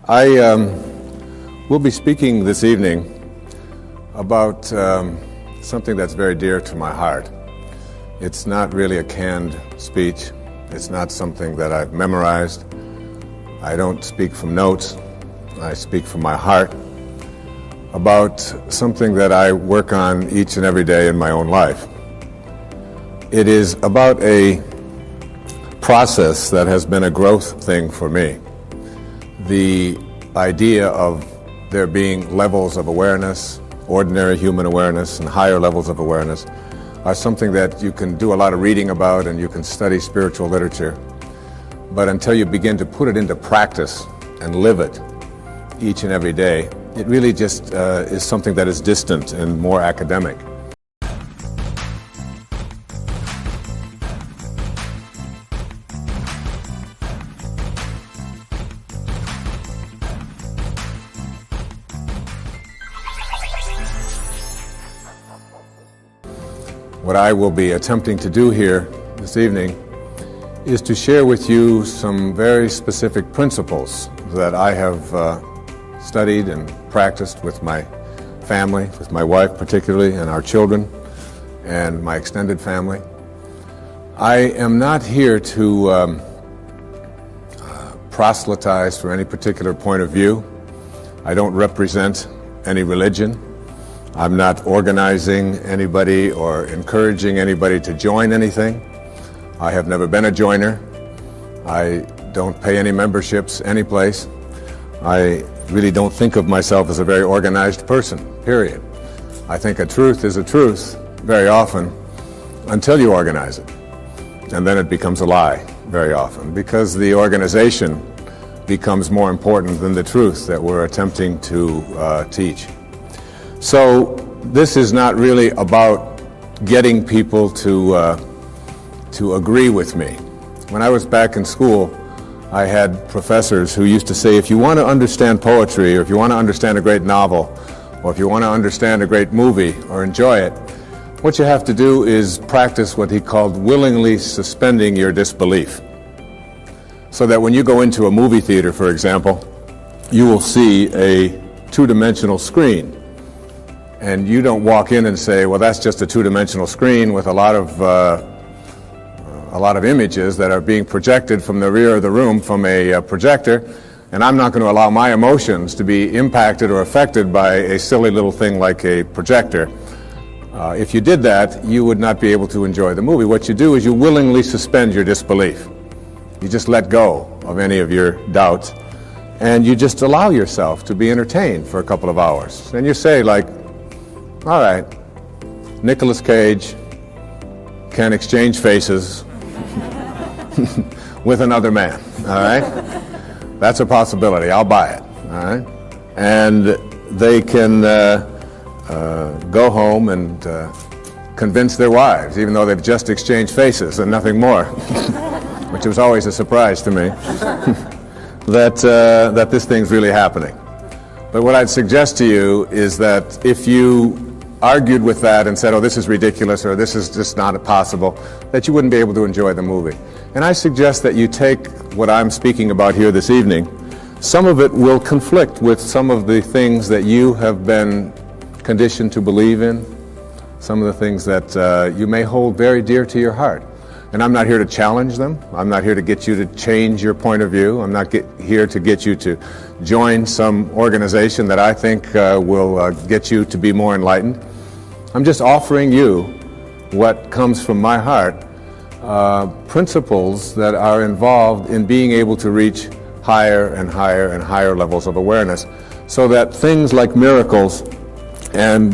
I will be speaking this evening about something that's very dear to my heart. It's not really a canned speech. It's not something that I've memorized. I don't speak from notes. I speak from my heart about something that I work on each and every day in my own life. It is about a process that has been a growth thing for me. The idea of there being levels of awareness, ordinary human awareness, and higher levels of awareness are something that you can do a lot of reading about and you can study spiritual literature. But until you begin to put it into practice and live it each and every day, it really just is something that is distant and more academic. What I will be attempting to do here this evening is to share with you some very specific principles that I have studied and practiced with my family, with my wife particularly, and our children, and my extended family. I am not here to proselytize for any particular point of view. I don't represent any religion. I'm not organizing anybody or encouraging anybody to join anything. I have never been a joiner. I don't pay any memberships anyplace. I really don't think of myself as a very organized person, period. I think a truth is a truth very often until you organize it. And then it becomes a lie very often because the organization becomes more important than the truth that we're attempting to teach. So this is not really about getting people to agree with me. When I was back in school, I had professors who used to say, if you want to understand poetry, or if you want to understand a great novel, or if you want to understand a great movie or enjoy it, what you have to do is practice what he called willingly suspending your disbelief. So that when you go into a movie theater, for example, you will see a two-dimensional screen. And you don't walk in and say, well, that's just a two-dimensional screen with a lot of images that are being projected from the rear of the room from a projector, and I'm not going to allow my emotions to be impacted or affected by a silly little thing like a projector. If you did that, you would not be able to enjoy the movie. What you do is you willingly suspend your disbelief. You just let go of any of your doubts, and you just allow yourself to be entertained for a couple of hours. And you say, like, all right, Nicolas Cage can exchange faces with another man, all right? That's a possibility. I'll buy it, all right? And they can go home and convince their wives, even though they've just exchanged faces and nothing more, which was always a surprise to me, that this thing's really happening. But what I'd suggest to you is that if you argued with that and said, oh, this is ridiculous, or this is just not possible, that you wouldn't be able to enjoy the movie. And I suggest that you take what I'm speaking about here this evening. Some of it will conflict with some of the things that you have been conditioned to believe in, some of the things that you may hold very dear to your heart. And I'm not here to challenge them. I'm not here to get you to change your point of view. I'm not here to get you to join some organization that I think will get you to be more enlightened. I'm just offering you what comes from my heart, principles that are involved in being able to reach higher and higher and higher levels of awareness, so that things like miracles and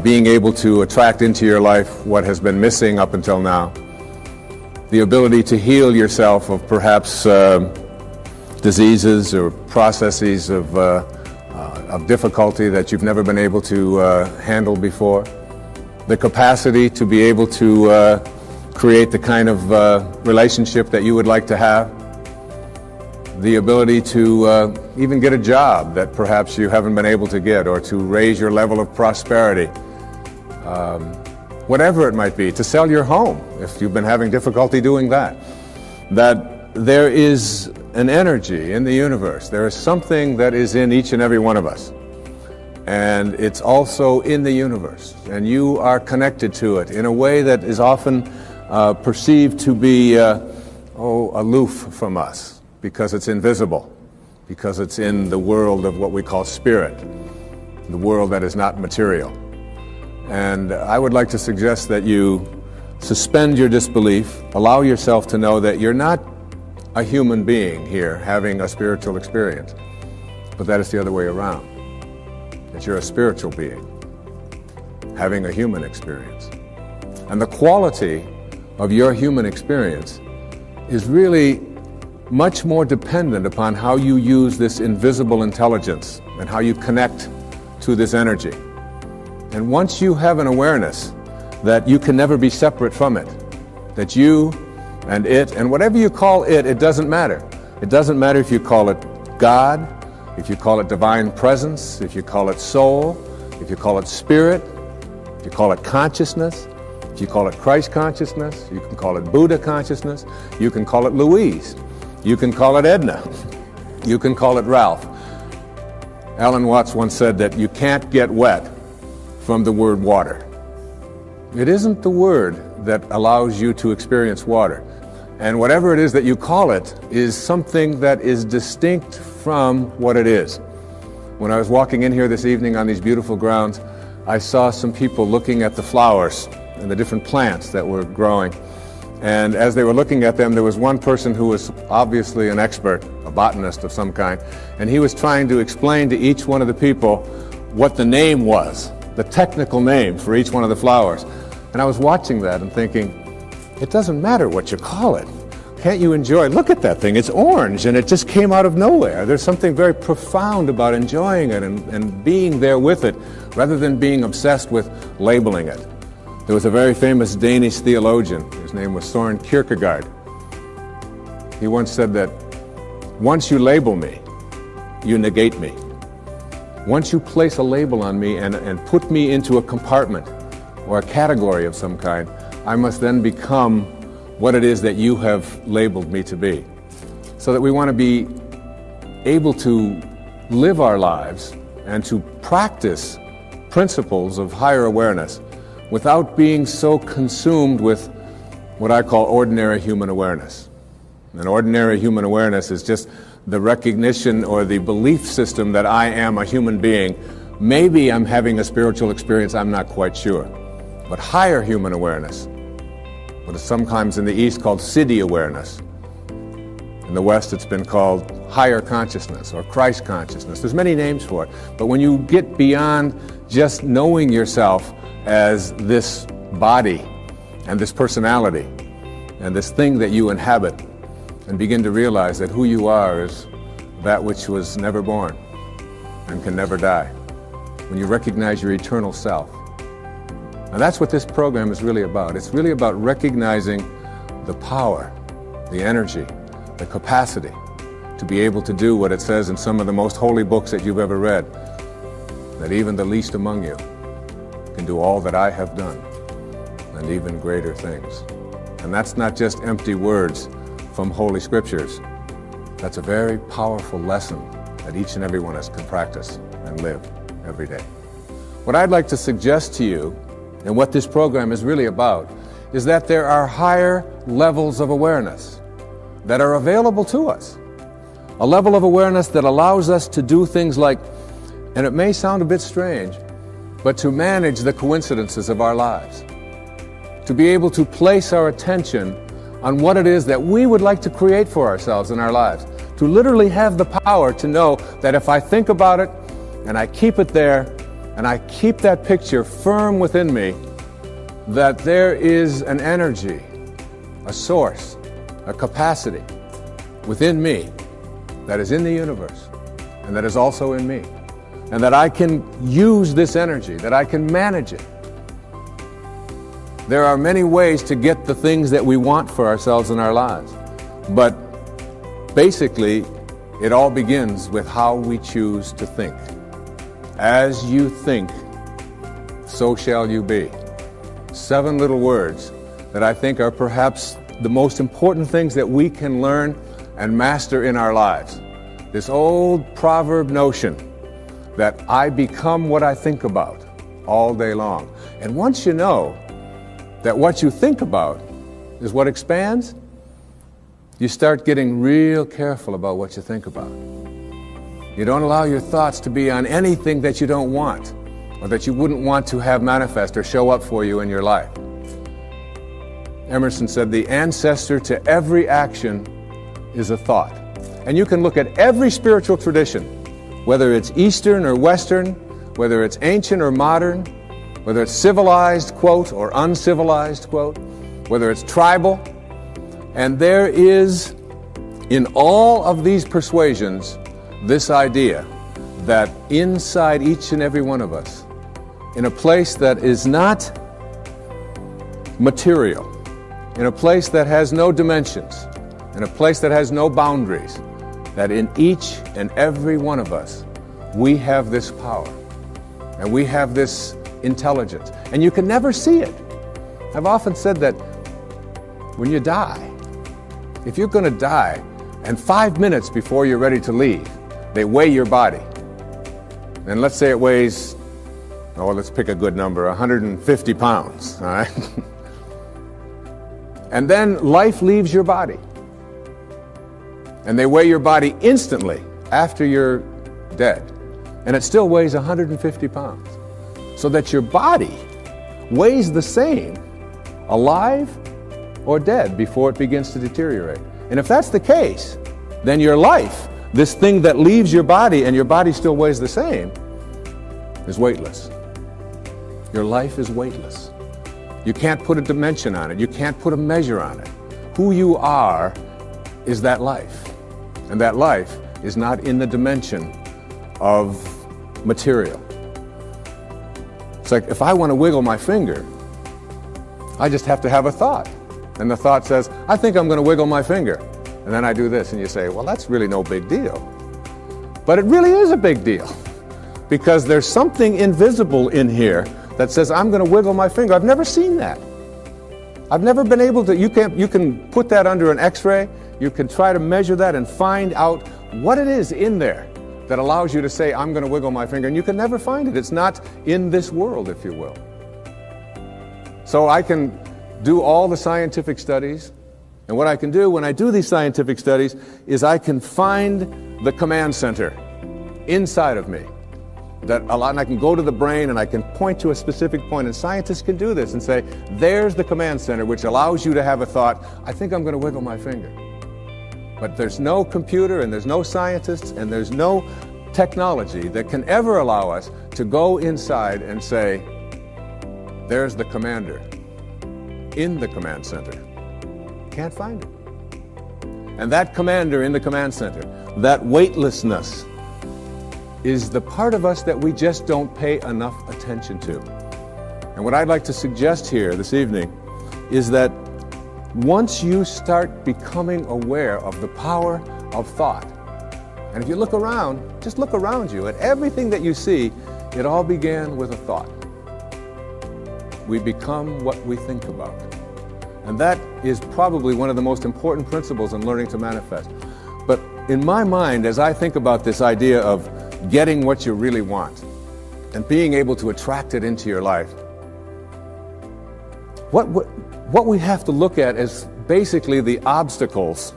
being able to attract into your life what has been missing up until now, the ability to heal yourself of perhaps diseases or processes of difficulty that you've never been able to handle before, the capacity to be able to create the kind of relationship that you would like to have, the ability to even get a job that perhaps you haven't been able to get, or to raise your level of prosperity, whatever it might be, to sell your home if you've been having difficulty doing that. That there is an energy in the universe. There is something that is in each and every one of us. And it's also in the universe. And you are connected to it in a way that is often perceived to be aloof from us, because it's invisible, because it's in the world of what we call spirit, the world that is not material. And I would like to suggest that you suspend your disbelief, allow yourself to know that you're not a human being here having a spiritual experience, but that it's the other way around. That you're a spiritual being having a human experience. And the quality of your human experience is really much more dependent upon how you use this invisible intelligence and how you connect to this energy. And once you have an awareness that you can never be separate from it, that you and it, and whatever you call it, it doesn't matter. It doesn't matter if you call it God, if you call it divine presence, if you call it soul, if you call it spirit, if you call it consciousness, if you call it Christ consciousness, you can call it Buddha consciousness, you can call it Louise, you can call it Edna, you can call it Ralph. Alan Watts once said that you can't get wet from the word water. It isn't the word that allows you to experience water. And whatever it is that you call it is something that is distinct from what it is. When I was walking in here this evening on these beautiful grounds, I saw some people looking at the flowers and the different plants that were growing. And as they were looking at them, there was one person who was obviously an expert, a botanist of some kind, and he was trying to explain to each one of the people what the name was, the technical name for each one of the flowers. And I was watching that and thinking, it doesn't matter what you call it. Can't you enjoy it? Look at that thing, it's orange and it just came out of nowhere. There's something very profound about enjoying it and being there with it rather than being obsessed with labeling it. There was a very famous Danish theologian, his name was Søren Kierkegaard. He once said that once you label me, you negate me. Once you place a label on me and put me into a compartment or a category of some kind, I must then become what it is that you have labeled me to be. So that we want to be able to live our lives and to practice principles of higher awareness without being so consumed with what I call ordinary human awareness. And ordinary human awareness is just the recognition or the belief system that I am a human being. Maybe I'm having a spiritual experience, I'm not quite sure. But higher human awareness, what is sometimes in the East called Siddhi awareness. In the West it's been called higher consciousness or Christ consciousness. There's many names for it. But when you get beyond just knowing yourself as this body and this personality and this thing that you inhabit, and begin to realize that who you are is that which was never born and can never die. When you recognize your eternal self. And that's what this program is really about. It's really about recognizing the power, the energy, the capacity to be able to do what it says in some of the most holy books that you've ever read, that even the least among you can do all that I have done and even greater things. And that's not just empty words from Holy Scriptures. That's a very powerful lesson that each and every one of us can practice and live every day. What I'd like to suggest to you, and what this program is really about, is that there are higher levels of awareness that are available to us. A level of awareness that allows us to do things like, and it may sound a bit strange, but to manage the coincidences of our lives. To be able to place our attention on what it is that we would like to create for ourselves in our lives. To literally have the power to know that if I think about it and I keep it there and I keep that picture firm within me, that there is an energy, a source, a capacity within me that is in the universe and that is also in me. And that I can use this energy, that I can manage it. There are many ways to get the things that we want for ourselves in our lives. But basically, it all begins with how we choose to think. As you think, so shall you be. 7 little words that I think are perhaps the most important things that we can learn and master in our lives. This old proverb notion that I become what I think about all day long. And once you know that what you think about is what expands, you start getting real careful about what you think about. You don't allow your thoughts to be on anything that you don't want or that you wouldn't want to have manifest or show up for you in your life. Emerson said, the ancestor to every action is a thought. And you can look at every spiritual tradition, whether it's Eastern or Western, whether it's ancient or modern, whether it's civilized, quote, or uncivilized, quote, whether it's tribal, and there is, in all of these persuasions, this idea that inside each and every one of us, in a place that is not material, in a place that has no dimensions, in a place that has no boundaries, that in each and every one of us, we have this power, and we have this intelligence, and you can never see it. I've often said that when you die, if you're going to die, and 5 minutes before you're ready to leave, they weigh your body. And let's say it weighs, let's pick a good number, 150 pounds, all right? And then life leaves your body. And they weigh your body instantly after you're dead. And it still weighs 150 pounds. So that your body weighs the same, alive or dead, before it begins to deteriorate. And if that's the case, then your life, this thing that leaves your body and your body still weighs the same, is weightless. Your life is weightless. You can't put a dimension on it. You can't put a measure on it. Who you are is that life. And that life is not in the dimension of material. It's like if I want to wiggle my finger, I just have to have a thought. And the thought says, I think I'm going to wiggle my finger. And then I do this, and you say, well, that's really no big deal. But it really is a big deal, because there's something invisible in here that says, I'm going to wiggle my finger. I've never seen that. I've never been able to, you can put that under an x-ray, you can try to measure that and find out what it is in there that allows you to say, I'm going to wiggle my finger, and you can never find it. It's not in this world, if you will. So I can do all the scientific studies, and what I can do when I do these scientific studies is I can find the command center inside of me. And I can go to the brain and I can point to a specific point, and scientists can do this and say, there's the command center, which allows you to have a thought, I think I'm going to wiggle my finger. But there's no computer and there's no scientists and there's no technology that can ever allow us to go inside and say, there's the commander in the command center. Can't find it. And that commander in the command center, that weightlessness, is the part of us that we just don't pay enough attention to. And what I'd like to suggest here this evening is that once you start becoming aware of the power of thought, and if you look around, just look around you at everything that you see, it all began with a thought. We become what we think about. And that is probably one of the most important principles in learning to manifest. But in my mind, as I think about this idea of getting what you really want and being able to attract it into your life, what we have to look at is basically the obstacles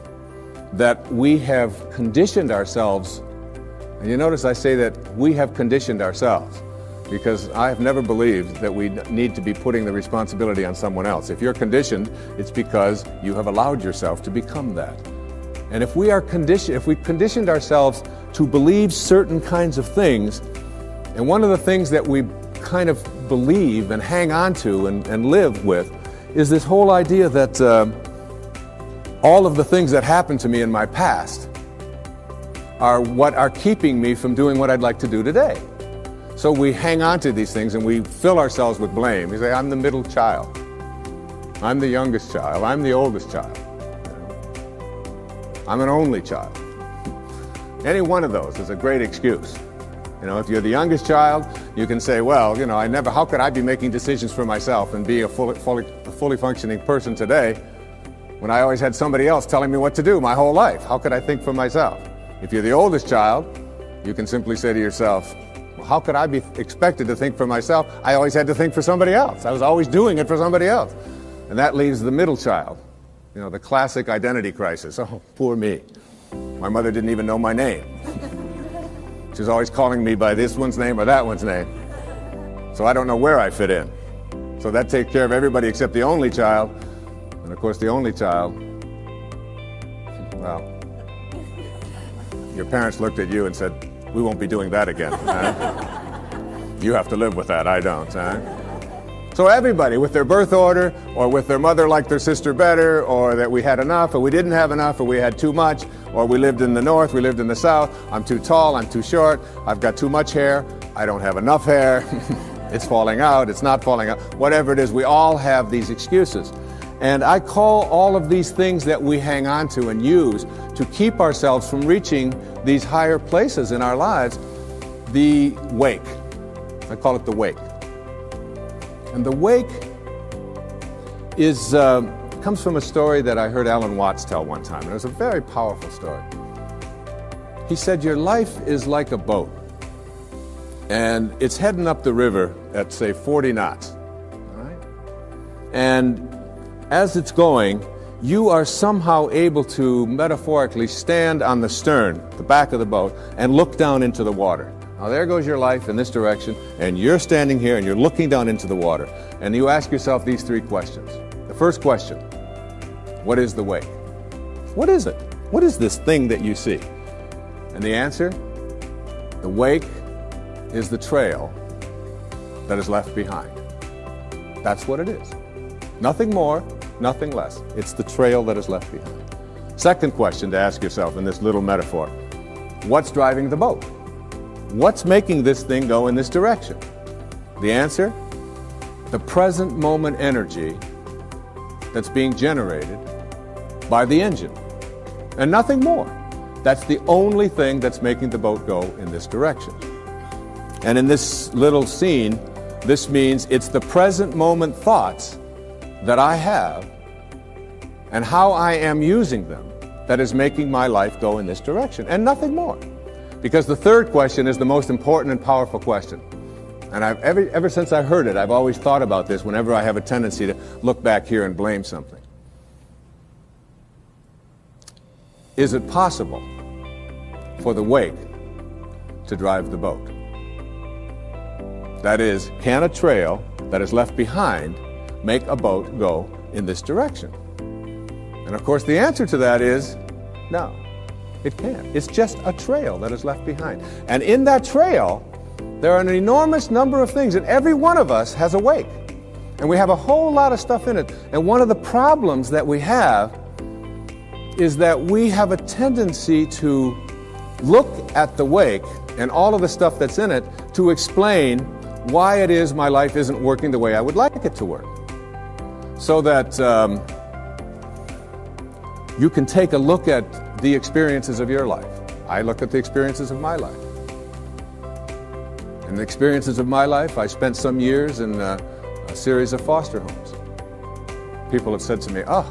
that we have conditioned ourselves. And you notice I say that we have conditioned ourselves, because I have never believed that we need to be putting the responsibility on someone else. If you're conditioned, it's because you have allowed yourself to become that. And if we've conditioned ourselves to believe certain kinds of things, and one of the things that we kind of believe and hang on to and live with is this whole idea that all of the things that happened to me in my past are what are keeping me from doing what I'd like to do today. So we hang on to these things and we fill ourselves with blame. We say, I'm the middle child. I'm the youngest child. I'm the oldest child. I'm an only child. Any one of those is a great excuse. If you're the youngest child, you can say, well, how could I be making decisions for myself and be a fully functioning person today when I always had somebody else telling me what to do my whole life? How could I think for myself? If you're the oldest child, you can simply say to yourself, well, how could I be expected to think for myself? I always had to think for somebody else. I was always doing it for somebody else. And that leaves the middle child, the classic identity crisis. Oh, poor me. My mother didn't even know my name. She was always calling me by this one's name or that one's name. So I don't know where I fit in. So that takes care of everybody except the only child. And of course, the only child, well, your parents looked at you and said, we won't be doing that again. You have to live with that, I don't. So everybody, with their birth order, or with their mother liked their sister better, or that we had enough, or we didn't have enough, or we had too much, or we lived in the north, we lived in the south, I'm too tall, I'm too short, I've got too much hair, I don't have enough hair, it's falling out, it's not falling out, whatever it is, we all have these excuses. And I call all of these things that we hang on to and use to keep ourselves from reaching these higher places in our lives, the wake. I call it the wake. And the wake comes from a story that I heard Alan Watts tell one time, and it was a very powerful story. He said, your life is like a boat, and it's heading up the river at, say, 40 knots. All right? And as it's going, you are somehow able to metaphorically stand on the stern, the back of the boat, and look down into the water. Now there goes your life in this direction, and you're standing here and you're looking down into the water. And you ask yourself these three questions. The first question, what is the wake? What is it? What is this thing that you see? And the answer, the wake is the trail that is left behind. That's what it is. Nothing more, nothing less. It's the trail that is left behind. Second question to ask yourself in this little metaphor, what's driving the boat? What's making this thing go in this direction? The answer, the present moment energy that's being generated by the engine, and nothing more. That's the only thing that's making the boat go in this direction. And in this little scene, this means it's the present moment thoughts that I have and how I am using them that is making my life go in this direction, and nothing more. Because the third question is the most important and powerful question. And ever since I heard it, I've always thought about this whenever I have a tendency to look back here and blame something. Is it possible for the wake to drive the boat? That is, can a trail that is left behind make a boat go in this direction? And of course the answer to that is no, it can't. It's just a trail that is left behind. And in that trail, there are an enormous number of things, and every one of us has a wake. And we have a whole lot of stuff in it. And one of the problems that we have is that we have a tendency to look at the wake and all of the stuff that's in it to explain why it is my life isn't working the way I would like it to work. So that you can take a look at the experiences of your life. I look at the experiences of my life. In the experiences of my life, I spent some years in a series of foster homes. People have said to me, oh,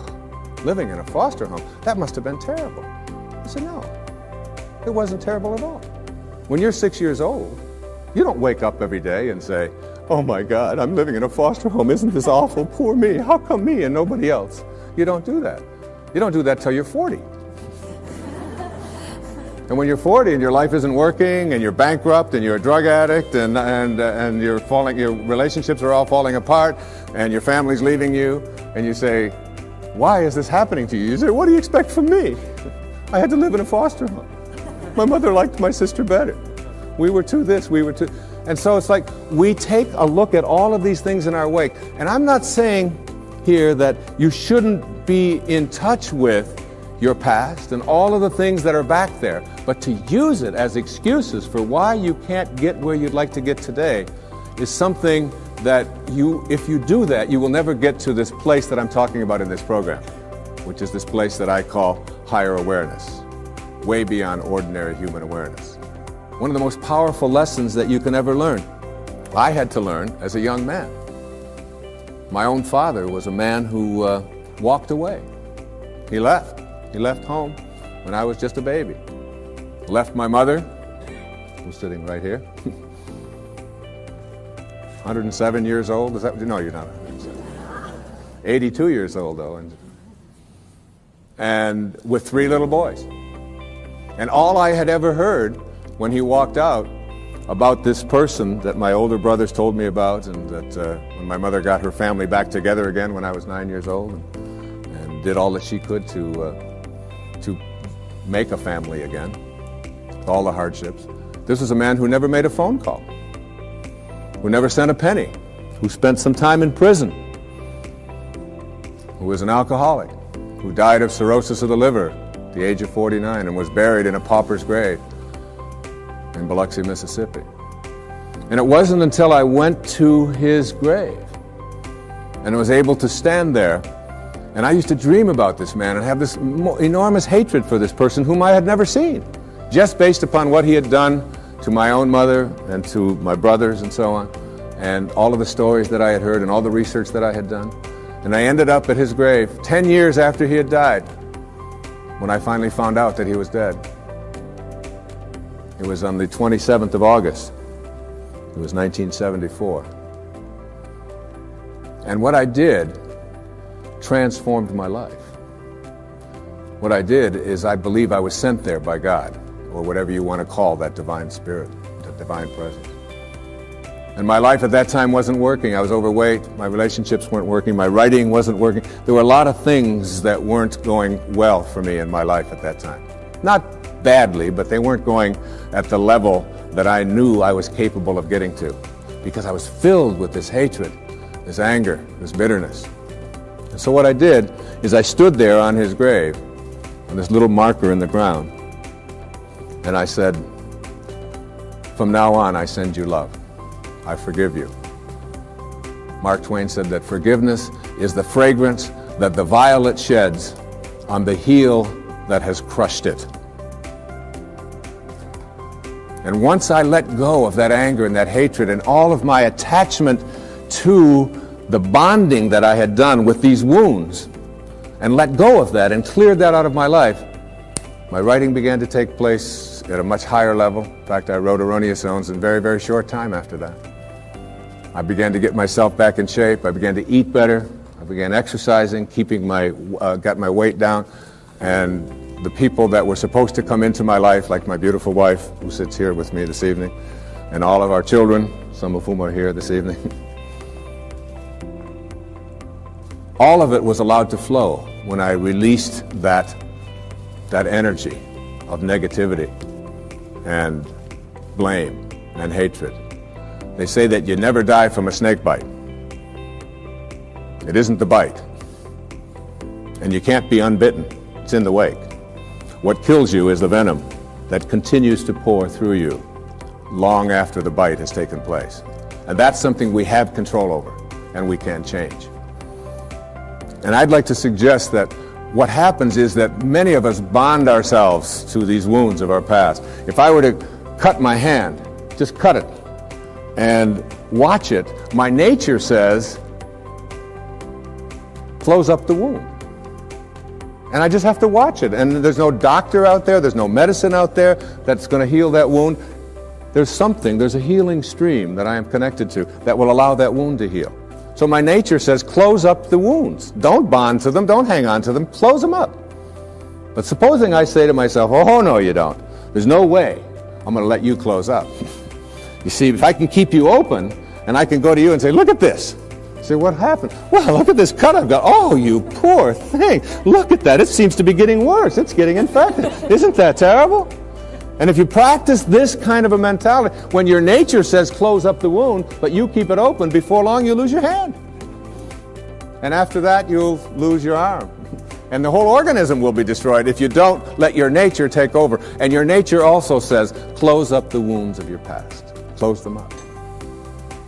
living in a foster home, that must have been terrible. I said, no, it wasn't terrible at all. When you're 6 years old, you don't wake up every day and say, oh my God, I'm living in a foster home, isn't this awful, poor me, how come me and nobody else? You don't do that. You don't do that till you're 40. And when you're 40 and your life isn't working and you're bankrupt and you're a drug addict and your relationships are all falling apart and your family's leaving you, and you say, why is this happening to you? You say, what do you expect from me? I had to live in a foster home. My mother liked my sister better. We were too this, we were too... And so it's like we take a look at all of these things in our wake. And I'm not saying here that you shouldn't be in touch with your past and all of the things that are back there, but to use it as excuses for why you can't get where you'd like to get today is something that if you do that, you will never get to this place that I'm talking about in this program, which is this place that I call higher awareness, way beyond ordinary human awareness. One of the most powerful lessons that you can ever learn, I had to learn as a young man. My own father was a man who walked away. He left. He left home when I was just a baby. Left my mother, who's sitting right here, 107 years old. Is that? No, you're not 107. 82 years old, though. And with 3 little boys. And all I had ever heard when he walked out about this person that my older brothers told me about, and that when my mother got her family back together again when I was 9 years old, and did all that she could to make a family again, with all the hardships. This was a man who never made a phone call, who never sent a penny, who spent some time in prison, who was an alcoholic, who died of cirrhosis of the liver at the age of 49 and was buried in a pauper's grave in Biloxi, Mississippi. And it wasn't until I went to his grave and was able to stand there, and I used to dream about this man and have this enormous hatred for this person whom I had never seen, just based upon what he had done to my own mother and to my brothers and so on, and all of the stories that I had heard and all the research that I had done. And I ended up at his grave 10 years after he had died, when I finally found out that he was dead. It was on the 27th of August. It was 1974. And what I did transformed my life. What I did is I believe I was sent there by God, or whatever you want to call that divine spirit, that divine presence. And my life at that time wasn't working. I was overweight, my relationships weren't working, my writing wasn't working. There were a lot of things that weren't going well for me in my life at that time. Not badly, but they weren't going at the level that I knew I was capable of getting to, because I was filled with this hatred, this anger, this bitterness. And so what I did is I stood there on his grave, on this little marker in the ground, and I said, from now on, I send you love. I forgive you. Mark Twain said that forgiveness is the fragrance that the violet sheds on the heel that has crushed it. And once I let go of that anger and that hatred and all of my attachment to the bonding that I had done with these wounds, and let go of that and cleared that out of my life, my writing began to take place at a much higher level. In fact, I wrote Erroneous Zones in a very, very short time after that. I began to get myself back in shape. I began to eat better. I began exercising, got my weight down. And the people that were supposed to come into my life, like my beautiful wife, who sits here with me this evening, and all of our children, some of whom are here this evening, all of it was allowed to flow when I released that energy of negativity and blame and hatred. They say that you never die from a snake bite. It isn't the bite. And you can't be unbitten. It's in the wake. What kills you is the venom that continues to pour through you long after the bite has taken place. And that's something we have control over and we can change. And I'd like to suggest that what happens is that many of us bond ourselves to these wounds of our past. If I were to cut my hand, just cut it and watch it, my nature says, close up the wound. And I just have to watch it. And there's no doctor out there, there's no medicine out there that's going to heal that wound. There's a healing stream that I am connected to that will allow that wound to heal. So my nature says, close up the wounds. Don't bond to them, don't hang on to them, close them up. But supposing I say to myself, oh no you don't. There's no way I'm going to let you close up. You see, if I can keep you open, and I can go to you and say, look at this. You say, what happened? Well, look at this cut I've got. Oh, you poor thing. Look at that. It seems to be getting worse. It's getting infected. Isn't that terrible? And if you practice this kind of a mentality, when your nature says close up the wound, but you keep it open, before long you lose your hand. And after that, you'll lose your arm. And the whole organism will be destroyed if you don't let your nature take over. And your nature also says, close up the wounds of your past. Close them up.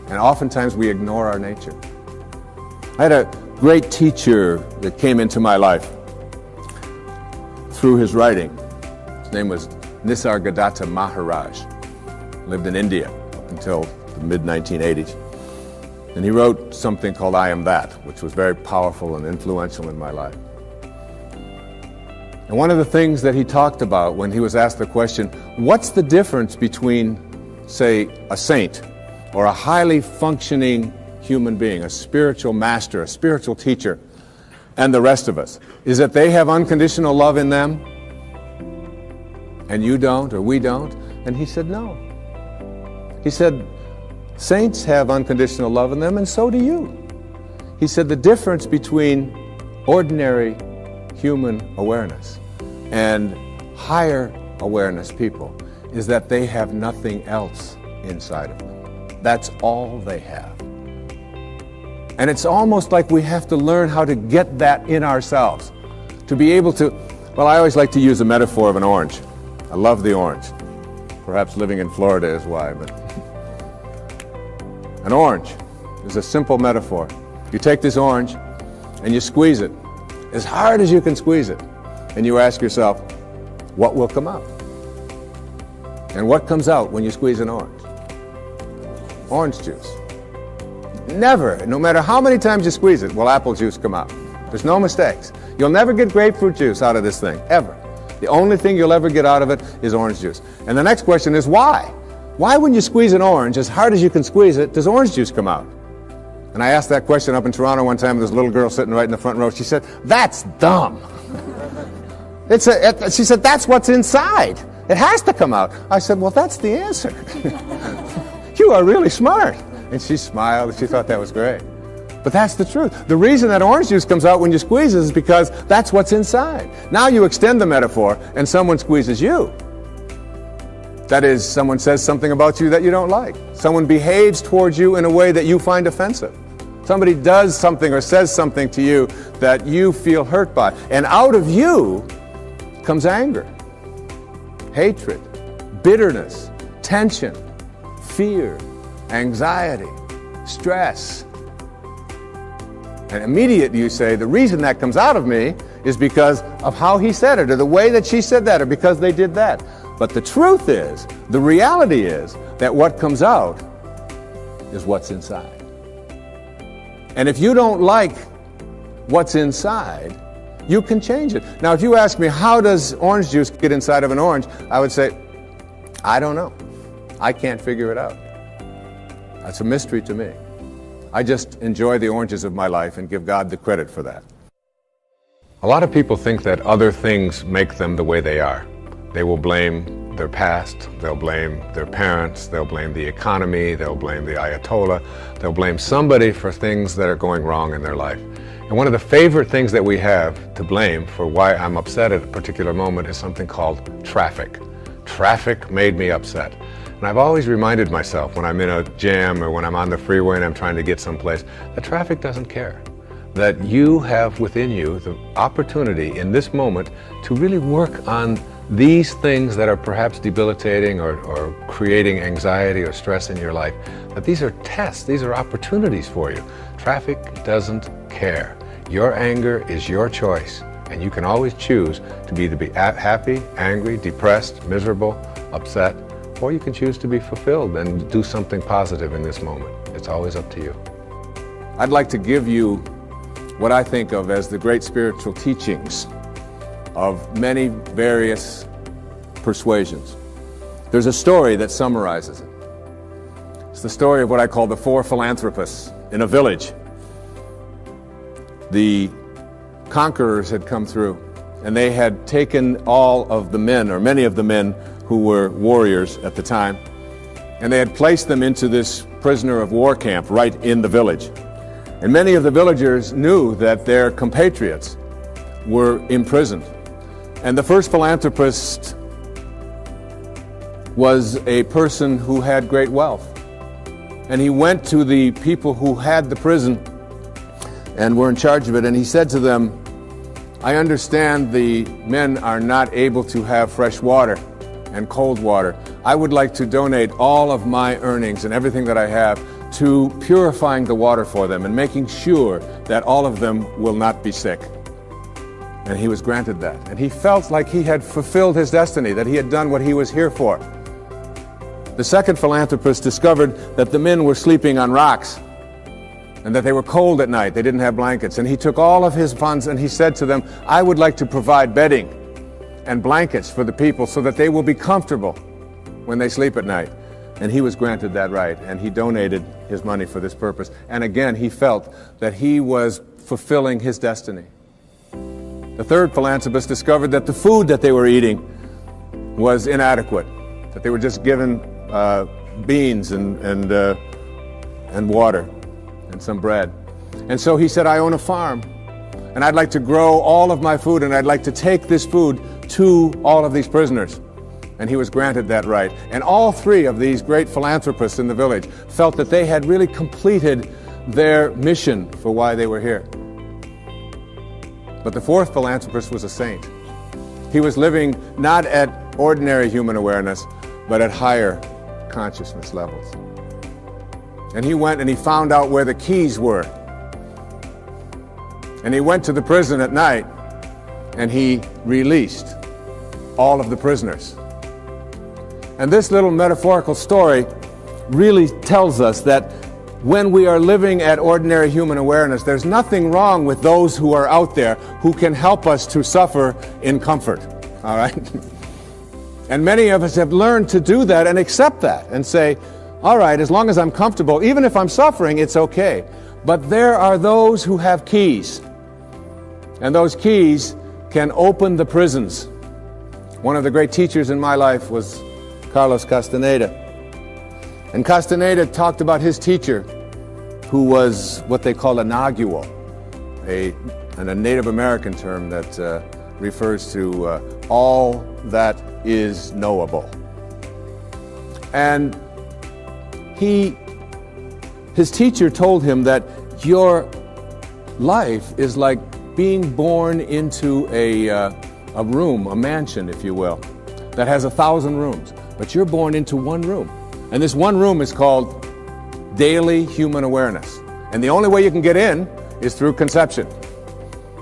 And oftentimes we ignore our nature. I had a great teacher that came into my life through his writing. His name was Nisargadatta Maharaj. Lived in India up until the mid-1980s. And he wrote something called I Am That, which was very powerful and influential in my life. And one of the things that he talked about when he was asked the question, what's the difference between, say, a saint or a highly functioning human being, a spiritual master, a spiritual teacher, and the rest of us? Is that they have unconditional love in them and you don't, or we don't? And he said, no. He said, saints have unconditional love in them, and so do you. He said the difference between ordinary human awareness and higher awareness people is that they have nothing else inside of them. That's all they have. And it's almost like we have to learn how to get that in ourselves, to be able to, well, I always like to use the metaphor of an orange. I love the orange. Perhaps living in Florida is why, but an orange is a simple metaphor. You take this orange and you squeeze it as hard as you can squeeze it, and you ask yourself, what will come out? And what comes out when you squeeze an orange? Orange juice. Never, no matter how many times you squeeze it, will apple juice come out. There's no mistakes. You'll never get grapefruit juice out of this thing, ever. The only thing you'll ever get out of it is orange juice. And the next question is why? Why when you squeeze an orange, as hard as you can squeeze it, does orange juice come out? And I asked that question up in Toronto one time, there's a little girl sitting right in the front row. She said, that's dumb. She said, that's what's inside. It has to come out. I said, well, that's the answer. You are really smart. And she smiled and she thought that was great. But that's the truth. The reason that orange juice comes out when you squeeze it is because that's what's inside. Now you extend the metaphor and someone squeezes you. That is, someone says something about you that you don't like. Someone behaves towards you in a way that you find offensive. Somebody does something or says something to you that you feel hurt by. And out of you comes anger, hatred, bitterness, tension, fear, anxiety, stress. And immediately you say, the reason that comes out of me is because of how he said it, or the way that she said that, or because they did that. But the truth is, the reality is, that what comes out is what's inside. And if you don't like what's inside, you can change it. Now, if you ask me, how does orange juice get inside of an orange? I would say, I don't know. I can't figure it out. That's a mystery to me. I just enjoy the oranges of my life and give God the credit for that. A lot of people think that other things make them the way they are. They will blame their past, they'll blame their parents, they'll blame the economy, they'll blame the Ayatollah, they'll blame somebody for things that are going wrong in their life. And one of the favorite things that we have to blame for why I'm upset at a particular moment is something called traffic. Traffic made me upset. And I've always reminded myself when I'm in a jam or when I'm on the freeway and I'm trying to get someplace, that traffic doesn't care. That you have within you the opportunity in this moment to really work on these things that are perhaps debilitating or creating anxiety or stress in your life. That these are tests, these are opportunities for you. Traffic doesn't care. Your anger is your choice, and you can always choose to be happy, angry, depressed, miserable, upset, or you can choose to be fulfilled and do something positive in this moment. It's always up to you. I'd like to give you what I think of as the great spiritual teachings of many various persuasions. There's a story that summarizes it. It's the story of what I call the four philanthropists in a village. The conquerors had come through, and they had taken all of the men, or many of the men who were warriors at the time, and they had placed them into this prisoner of war camp right in the village. And many of the villagers knew that their compatriots were imprisoned. And the first philanthropist was a person who had great wealth. And he went to the people who had the prison and were in charge of it, and he said to them, I understand the men are not able to have fresh water and cold water. I would like to donate all of my earnings and everything that I have to purifying the water for them and making sure that all of them will not be sick. And he was granted that. And he felt like he had fulfilled his destiny, that he had done what he was here for. The second philanthropist discovered that the men were sleeping on rocks and that they were cold at night. They didn't have blankets. And he took all of his funds and he said to them, I would like to provide bedding and blankets for the people so that they will be comfortable when they sleep at night. And he was granted that right, and he donated his money for this purpose. And again, he felt that he was fulfilling his destiny. The third philanthropist discovered that the food that they were eating was inadequate, that they were just given beans and water and some bread. And so he said, I own a farm, and I'd like to grow all of my food, and I'd like to take this food to all of these prisoners. And he was granted that right. And all three of these great philanthropists in the village felt that they had really completed their mission for why they were here. But the fourth philanthropist was a saint. He was living not at ordinary human awareness, but at higher consciousness levels. And he went and he found out where the keys were. And he went to the prison at night and he released all of the prisoners. And this little metaphorical story really tells us that when we are living at ordinary human awareness, there's nothing wrong with those who are out there who can help us to suffer in comfort, all right? And many of us have learned to do that and accept that and say, all right, as long as I'm comfortable, even if I'm suffering, it's okay. But there are those who have keys, and those keys can open the prisons. One of the great teachers in my life was Carlos Castaneda. And Castaneda talked about his teacher, who was what they call a nagual, a Native American term that refers to all that is knowable. And his teacher told him that your life is like being born into a room, a mansion, if you will, that has 1,000 rooms. But you're born into one room. And this one room is called daily human awareness. And the only way you can get in is through conception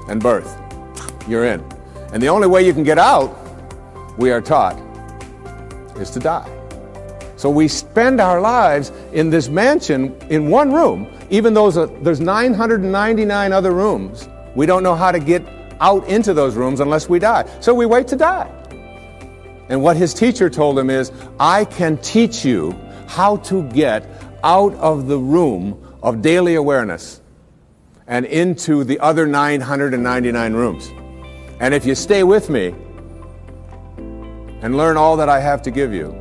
and birth. You're in. And the only way you can get out, we are taught, is to die. So we spend our lives in this mansion in one room, even though there's 999 other rooms. We don't know how to get out into those rooms unless we die. So we wait to die. And what his teacher told him is, I can teach you how to get out of the room of daily awareness and into the other 999 rooms. And if you stay with me and learn all that I have to give you,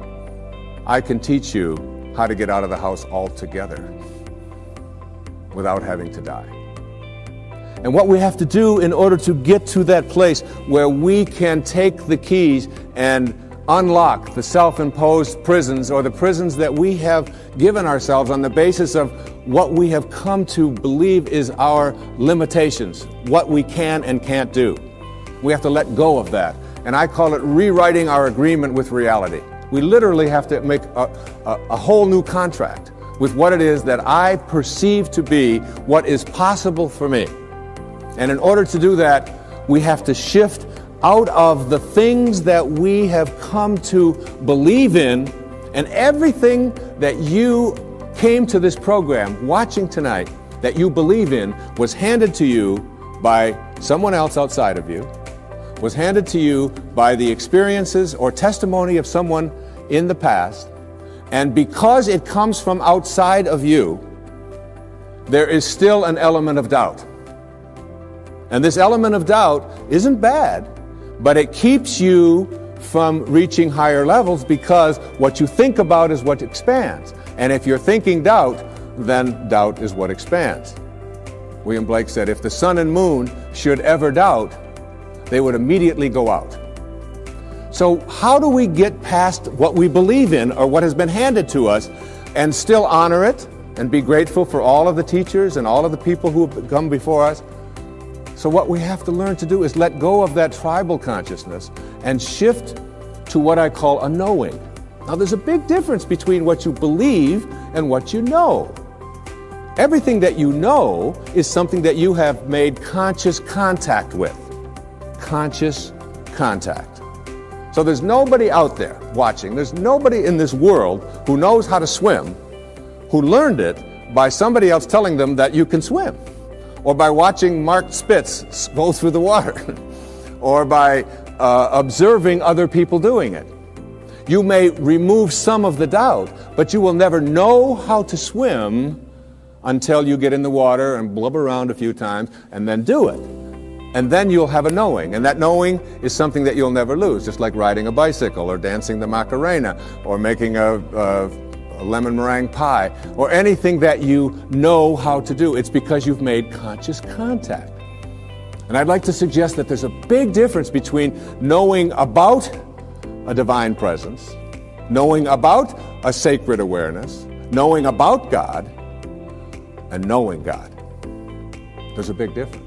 I can teach you how to get out of the house altogether without having to die. And what we have to do in order to get to that place where we can take the keys and unlock the self-imposed prisons, or the prisons that we have given ourselves on the basis of what we have come to believe is our limitations, what we can and can't do. We have to let go of that. And I call it rewriting our agreement with reality. We literally have to make a whole new contract with what it is that I perceive to be what is possible for me. And in order to do that, we have to shift out of the things that we have come to believe in, and everything that you came to this program watching tonight that you believe in was handed to you by someone else outside of you, was handed to you by the experiences or testimony of someone in the past, and because it comes from outside of you, there is still an element of doubt. And this element of doubt isn't bad, but it keeps you from reaching higher levels, because what you think about is what expands. And if you're thinking doubt, then doubt is what expands. William Blake said, if the sun and moon should ever doubt, they would immediately go out. So how do we get past what we believe in or what has been handed to us and still honor it and be grateful for all of the teachers and all of the people who have come before us? So what we have to learn to do is let go of that tribal consciousness and shift to what I call a knowing. Now there's a big difference between what you believe and what you know. Everything that you know is something that you have made conscious contact with. Conscious contact. So there's nobody out there watching, there's nobody in this world who knows how to swim, who learned it by somebody else telling them that you can swim, or by watching Mark Spitz go through the water, or by observing other people doing it. You may remove some of the doubt, but you will never know how to swim until you get in the water and blub around a few times and then do it. And then you'll have a knowing, and that knowing is something that you'll never lose, just like riding a bicycle or dancing the Macarena or making a lemon meringue pie or anything that you know how to do. It's because you've made conscious contact. And I'd like to suggest that there's a big difference between knowing about a divine presence, knowing about a sacred awareness, knowing about God, and knowing God. There's a big difference.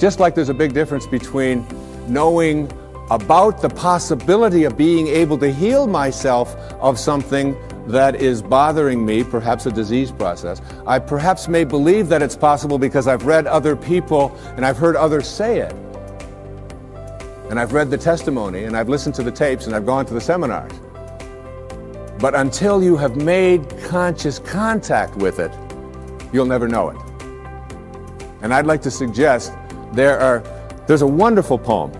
Just like there's a big difference between knowing about the possibility of being able to heal myself of something that is bothering me, perhaps a disease process. I perhaps may believe that it's possible because I've read other people and I've heard others say it. And I've read the testimony and I've listened to the tapes and I've gone to the seminars. But until you have made conscious contact with it, you'll never know it. And I'd like to suggest there's a wonderful poem.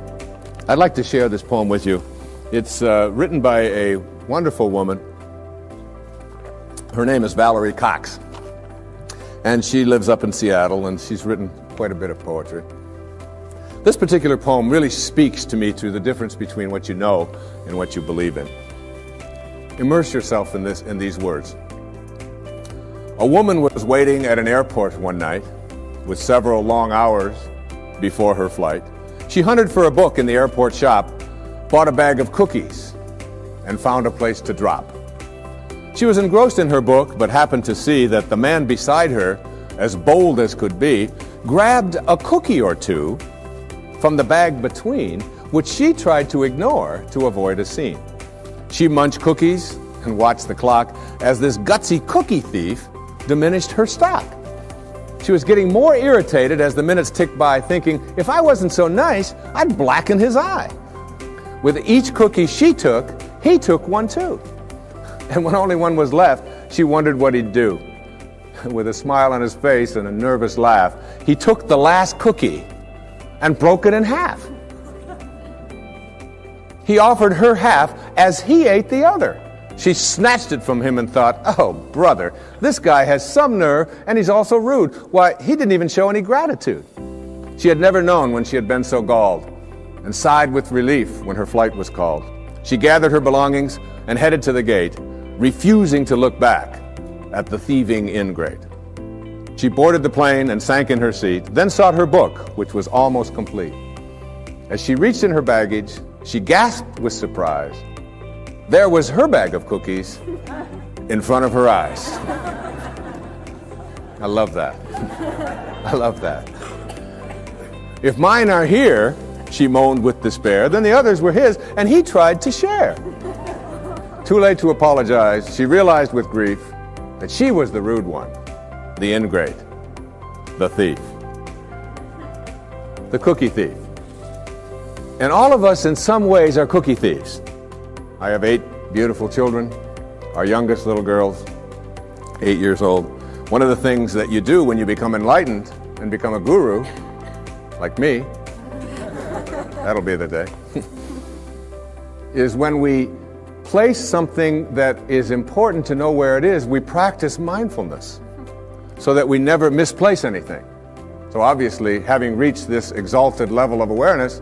I'd like to share this poem with you. It's written by a wonderful woman. Her name is Valerie Cox. And she lives up in Seattle, and she's written quite a bit of poetry. This particular poem really speaks to me to the difference between what you know and what you believe in. Immerse yourself in these words. A woman was waiting at an airport one night with several long hours before her flight. She hunted for a book in the airport shop, bought a bag of cookies, and found a place to drop. She was engrossed in her book, but happened to see that the man beside her, as bold as could be, grabbed a cookie or two from the bag between, which she tried to ignore to avoid a scene. She munched cookies and watched the clock as this gutsy cookie thief diminished her stock. She was getting more irritated as the minutes ticked by, thinking, if I wasn't so nice, I'd blacken his eye. With each cookie she took, he took one too. And when only one was left, she wondered what he'd do. With a smile on his face and a nervous laugh, he took the last cookie and broke it in half. He offered her half as he ate the other. She snatched it from him and thought, oh, brother, this guy has some nerve, and he's also rude. Why, he didn't even show any gratitude. She had never known when she had been so galled, and sighed with relief when her flight was called. She gathered her belongings and headed to the gate, refusing to look back at the thieving ingrate. She boarded the plane and sank in her seat, then sought her book, which was almost complete. As she reached in her baggage, she gasped with surprise. There was her bag of cookies in front of her eyes. I love that. I love that. If mine are here, she moaned with despair, then the others were his, and he tried to share. Too late to apologize, she realized with grief that she was the rude one, the ingrate, the thief, the cookie thief. And all of us in some ways are cookie thieves. I have 8 beautiful children. Our youngest little girl's 8 years old. One of the things that you do when you become enlightened and become a guru, like me, that'll be the day, is when we place something that is important to know where it is, we practice mindfulness so that we never misplace anything. So obviously, having reached this exalted level of awareness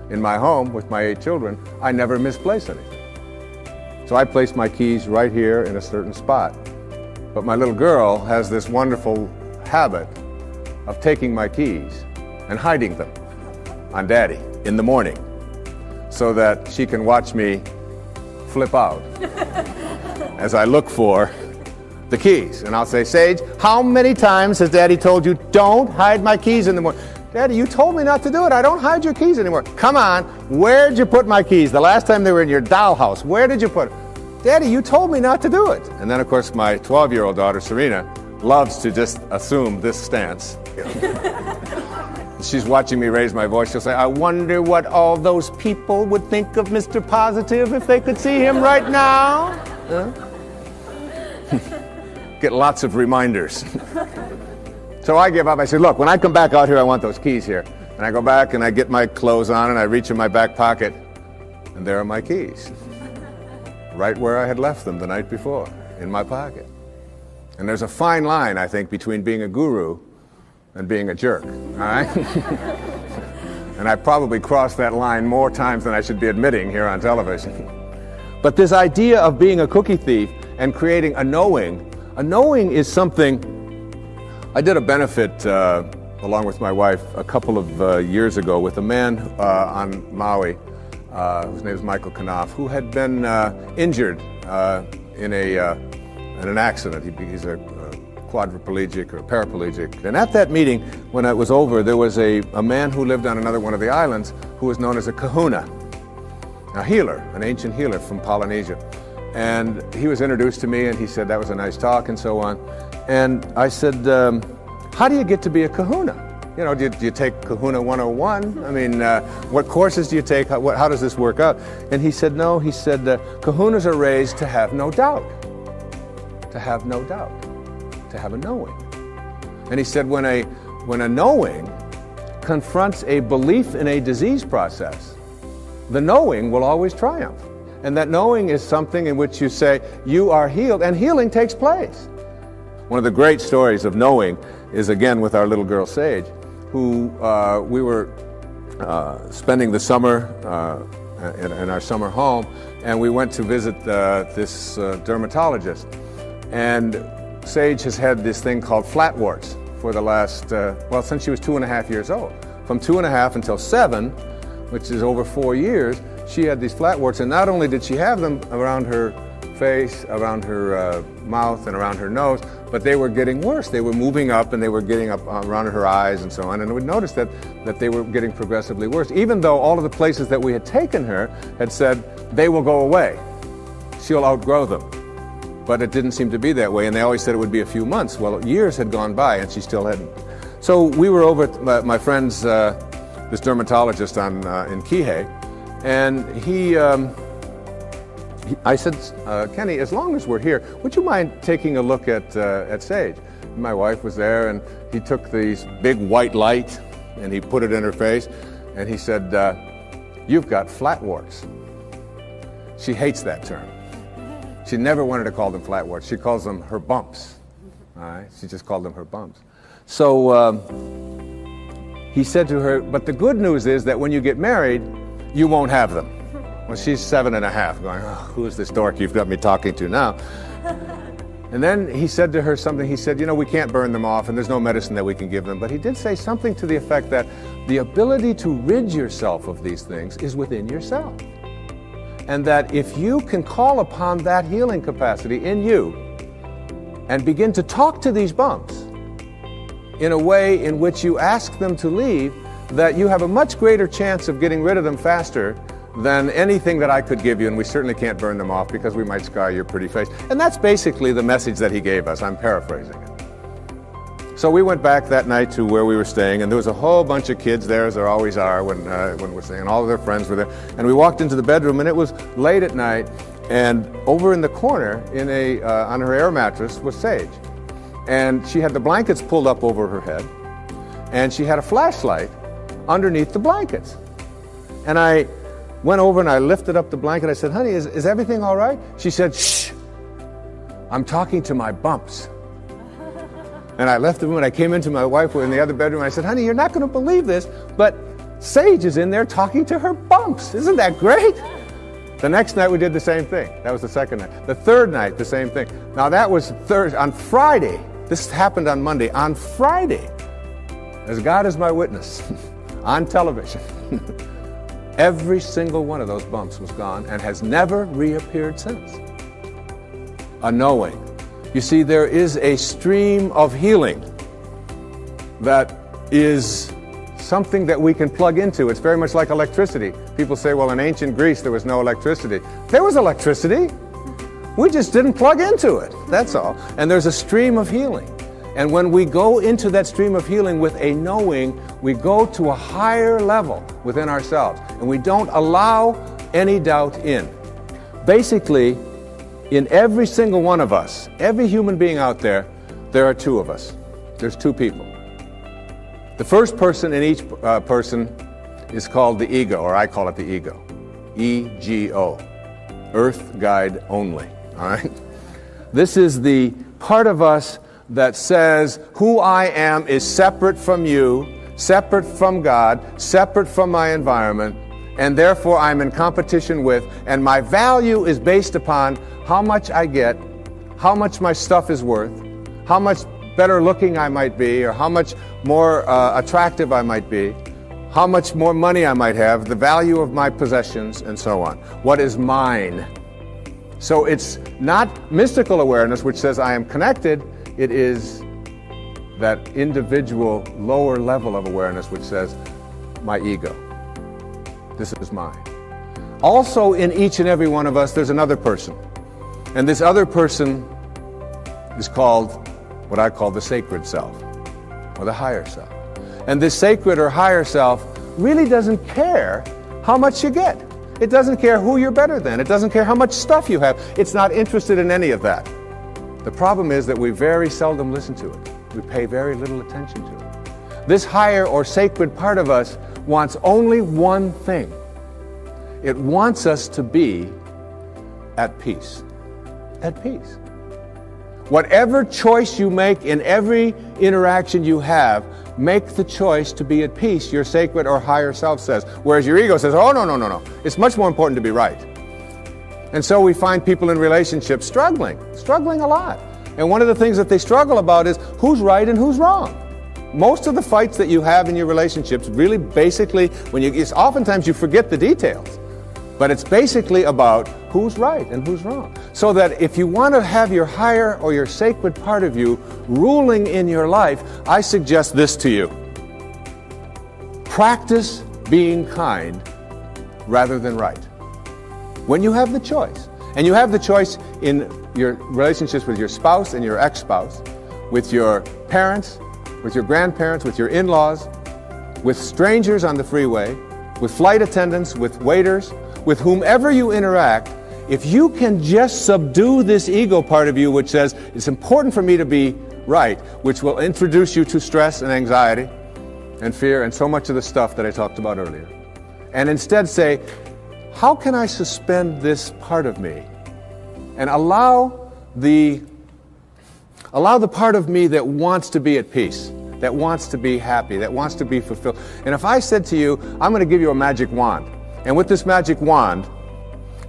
in my home with my 8 children, I never misplace anything. So I place my keys right here in a certain spot. But my little girl has this wonderful habit of taking my keys and hiding them on Daddy in the morning so that she can watch me flip out as I look for the keys. And I'll say, Sage, how many times has Daddy told you, don't hide my keys in the morning? Daddy, you told me not to do it. I don't hide your keys anymore. Come on, where'd you put my keys? The last time they were in your dollhouse, where did you put them? Daddy, you told me not to do it. And then, of course, my 12-year-old daughter, Serena, loves to just assume this stance. She's watching me raise my voice. She'll say, I wonder what all those people would think of Mr. Positive if they could see him right now. Huh? Get lots of reminders. So I give up. I say, look, when I come back out here, I want those keys here. And I go back and I get my clothes on and I reach in my back pocket And there are my keys, right where I had left them the night before, in my pocket. And there's a fine line, I think, between being a guru and being a jerk, all right? And I probably crossed that line more times than I should be admitting here on television. But this idea of being a cookie thief and creating a knowing is something. I did a benefit along with my wife a couple of years ago with a man on Maui, whose name is Michael Knopf, who had been injured in an accident. He's a quadriplegic or paraplegic. And at that meeting, when it was over, there was a man who lived on another one of the islands who was known as a kahuna, a healer, an ancient healer from Polynesia. And he was introduced to me, and he said that was a nice talk and so on. And I said, how do you get to be a kahuna? You know, do you take Kahuna 101? I mean, what courses do you take? How does this work out? And he said, no, he said, kahunas are raised to have no doubt. To have no doubt. To have a knowing. And he said, when a knowing confronts a belief in a disease process, the knowing will always triumph. And that knowing is something in which you say, you are healed, and healing takes place. One of the great stories of knowing is, again, with our little girl, Sage, who we were spending the summer in our summer home, and we went to visit this dermatologist. And Sage has had this thing called flat warts for the last, since she was 2.5 years old. From 2.5 until 7, which is over 4 years, she had these flat warts, and not only did she have them around her face, around her mouth, and around her nose, but they were getting worse. They were moving up, and they were getting up around her eyes and so on, and we noticed that they were getting progressively worse, even though all of the places that we had taken her had said, they will go away. She'll outgrow them. But it didn't seem to be that way, and they always said it would be a few months. Well, years had gone by, and she still hadn't. So we were over at my friend's, this dermatologist in Kihei, and I said, Kenny, as long as we're here, would you mind taking a look at Sage? My wife was there, and he took this big white light, and he put it in her face, and he said, you've got flat warts. She hates that term. She never wanted to call them flat warts. She calls them her bumps. All right? She just called them her bumps. So he said to her, but the good news is that when you get married, you won't have them. Well, she's 7.5, going, oh, who is this dork you've got me talking to now? And then he said to her something. He said, you know, we can't burn them off, and there's no medicine that we can give them. But he did say something to the effect that the ability to rid yourself of these things is within yourself. And that if you can call upon that healing capacity in you and begin to talk to these bumps in a way in which you ask them to leave, that you have a much greater chance of getting rid of them faster than anything that I could give you, and we certainly can't burn them off because we might scar your pretty face. And that's basically the message that he gave us. I'm paraphrasing it. So we went back that night to where we were staying, and there was a whole bunch of kids there, as there always are when we're staying, and all of their friends were there. And we walked into the bedroom, and it was late at night, and over in the corner, on her air mattress, was Sage. And she had the blankets pulled up over her head, and she had a flashlight underneath the blankets. And I went over and I lifted up the blanket. I said, honey, is everything all right? She said, shh, I'm talking to my bumps. And I left the room and I came into my wife in the other bedroom. And I said, honey, you're not going to believe this, but Sage is in there talking to her bumps. Isn't that great? The next night we did the same thing. That was the second night. The third night, the same thing. Now that was Thursday. On Friday, this happened on Monday. On Friday, as God is my witness, on television, every single one of those bumps was gone and has never reappeared since. A knowing. You see, there is a stream of healing that is something that we can plug into. It's very much like electricity. People say, well, in ancient Greece, there was no electricity. There was electricity. We just didn't plug into it. That's all. And there's a stream of healing. And when we go into that stream of healing with a knowing, we go to a higher level within ourselves. And we don't allow any doubt in. Basically, in every single one of us, every human being out there, there are two of us. There's two people. The first person in each person is called the ego, or I call it the ego. ego. Earth guide only, all right? This is the part of us that says who I am is separate from you, separate from God, separate from my environment, and therefore I'm in competition with, and my value is based upon how much I get, how much my stuff is worth, how much better looking I might be, or how much more attractive I might be, how much more money I might have, the value of my possessions, and so on. What is mine? So it's not mystical awareness which says I am connected, it is that individual lower level of awareness which says my ego. This is mine. Also in each and every one of us there's another person. And this other person is called what I call the sacred self, or the higher self. And this sacred or higher self really doesn't care how much you get. It doesn't care who you're better than. It doesn't care how much stuff you have. It's not interested in any of that. The problem is that we very seldom listen to it. We pay very little attention to it. This higher or sacred part of us wants only one thing. It wants us to be at peace. At peace. Whatever choice you make in every interaction you have, make the choice to be at peace, your sacred or higher self says. Whereas your ego says, oh, no. It's much more important to be right. And so we find people in relationships struggling a lot. And one of the things that they struggle about is who's right and who's wrong. Most of the fights that you have in your relationships really basically, oftentimes you forget the details. But it's basically about who's right and who's wrong. So that if you want to have your higher or your sacred part of you ruling in your life, I suggest this to you. Practice being kind rather than right. When you have the choice, and you have the choice in your relationships with your spouse and your ex-spouse, with your parents, with your grandparents, with your in-laws, with strangers on the freeway, with flight attendants, with waiters, with whomever you interact, if you can just subdue this ego part of you which says, it's important for me to be right, which will introduce you to stress and anxiety and fear and so much of the stuff that I talked about earlier, and instead say, how can I suspend this part of me and allow the part of me that wants to be at peace, that wants to be happy, that wants to be fulfilled. And if I said to you, I'm going to give you a magic wand, and with this magic wand,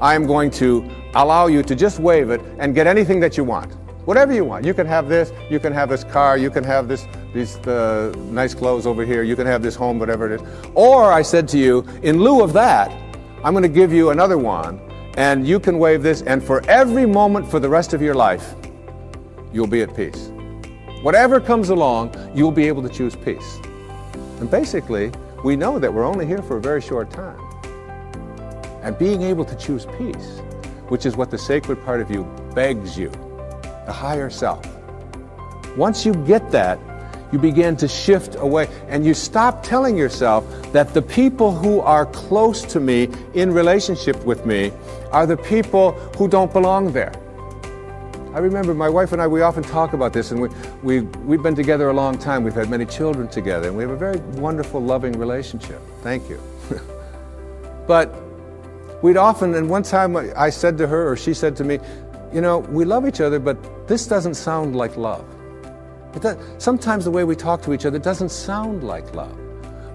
I am going to allow you to just wave it and get anything that you want. Whatever you want. You can have this, you can have this car, you can have these nice clothes over here, you can have this home, whatever it is. Or I said to you, in lieu of that, I'm going to give you another wand, and you can wave this, and for every moment for the rest of your life, you'll be at peace. Whatever comes along, you'll be able to choose peace. And basically, we know that we're only here for a very short time. And being able to choose peace, which is what the sacred part of you begs you, the higher self. Once you get that, you begin to shift away, and you stop telling yourself that the people who are close to me, in relationship with me, are the people who don't belong there. I remember my wife and I, we often talk about this, and we've been together a long time. We've had many children together, and we have a very wonderful, loving relationship. Thank you. But we'd often, and one time I said to her, or she said to me, you know, we love each other, but this doesn't sound like love. Sometimes the way we talk to each other doesn't sound like love.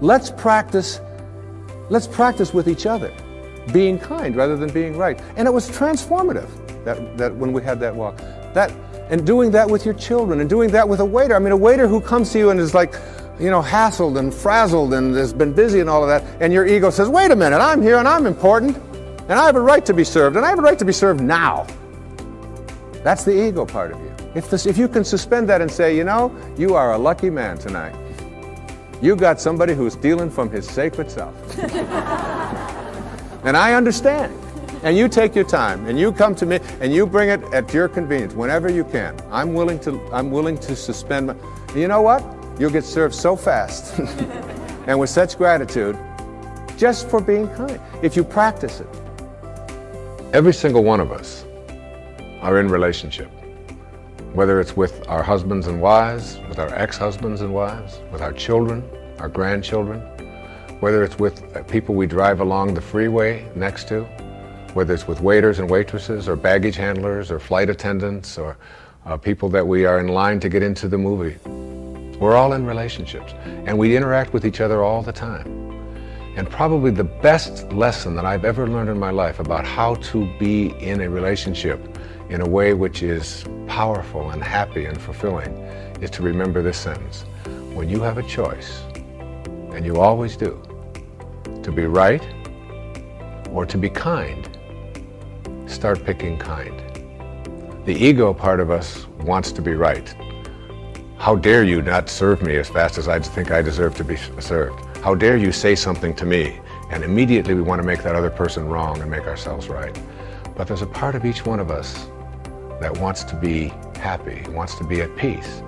Let's practice with each other, being kind rather than being right. And it was transformative that when we had that walk. And doing that with your children, and doing that with a waiter. I mean, a waiter who comes to you and is like, you know, hassled and frazzled and has been busy and all of that, and your ego says, wait a minute, I'm here and I'm important, and I have a right to be served, and I have a right to be served now. That's the ego part of you. If you can suspend that and say, you know, you are a lucky man tonight. You got somebody who's stealing from his sacred self. And I understand. And you take your time, and you come to me, and you bring it at your convenience, whenever you can. I'm willing to suspend my... You know what? You'll get served so fast, and with such gratitude, just for being kind, if you practice it. Every single one of us are in relationship. Whether it's with our husbands and wives, with our ex-husbands and wives, with our children, our grandchildren, whether it's with people we drive along the freeway next to, whether it's with waiters and waitresses or baggage handlers or flight attendants or people that we are in line to get into the movie. We're all in relationships and we interact with each other all the time. And probably the best lesson that I've ever learned in my life about how to be in a relationship in a way which is powerful and happy and fulfilling is to remember this sentence. When you have a choice, and you always do, to be right or to be kind, start picking kind. The ego part of us wants to be right. How dare you not serve me as fast as I think I deserve to be served? How dare you say something to me? And immediately we want to make that other person wrong and make ourselves right. But there's a part of each one of us that wants to be happy, wants to be at peace.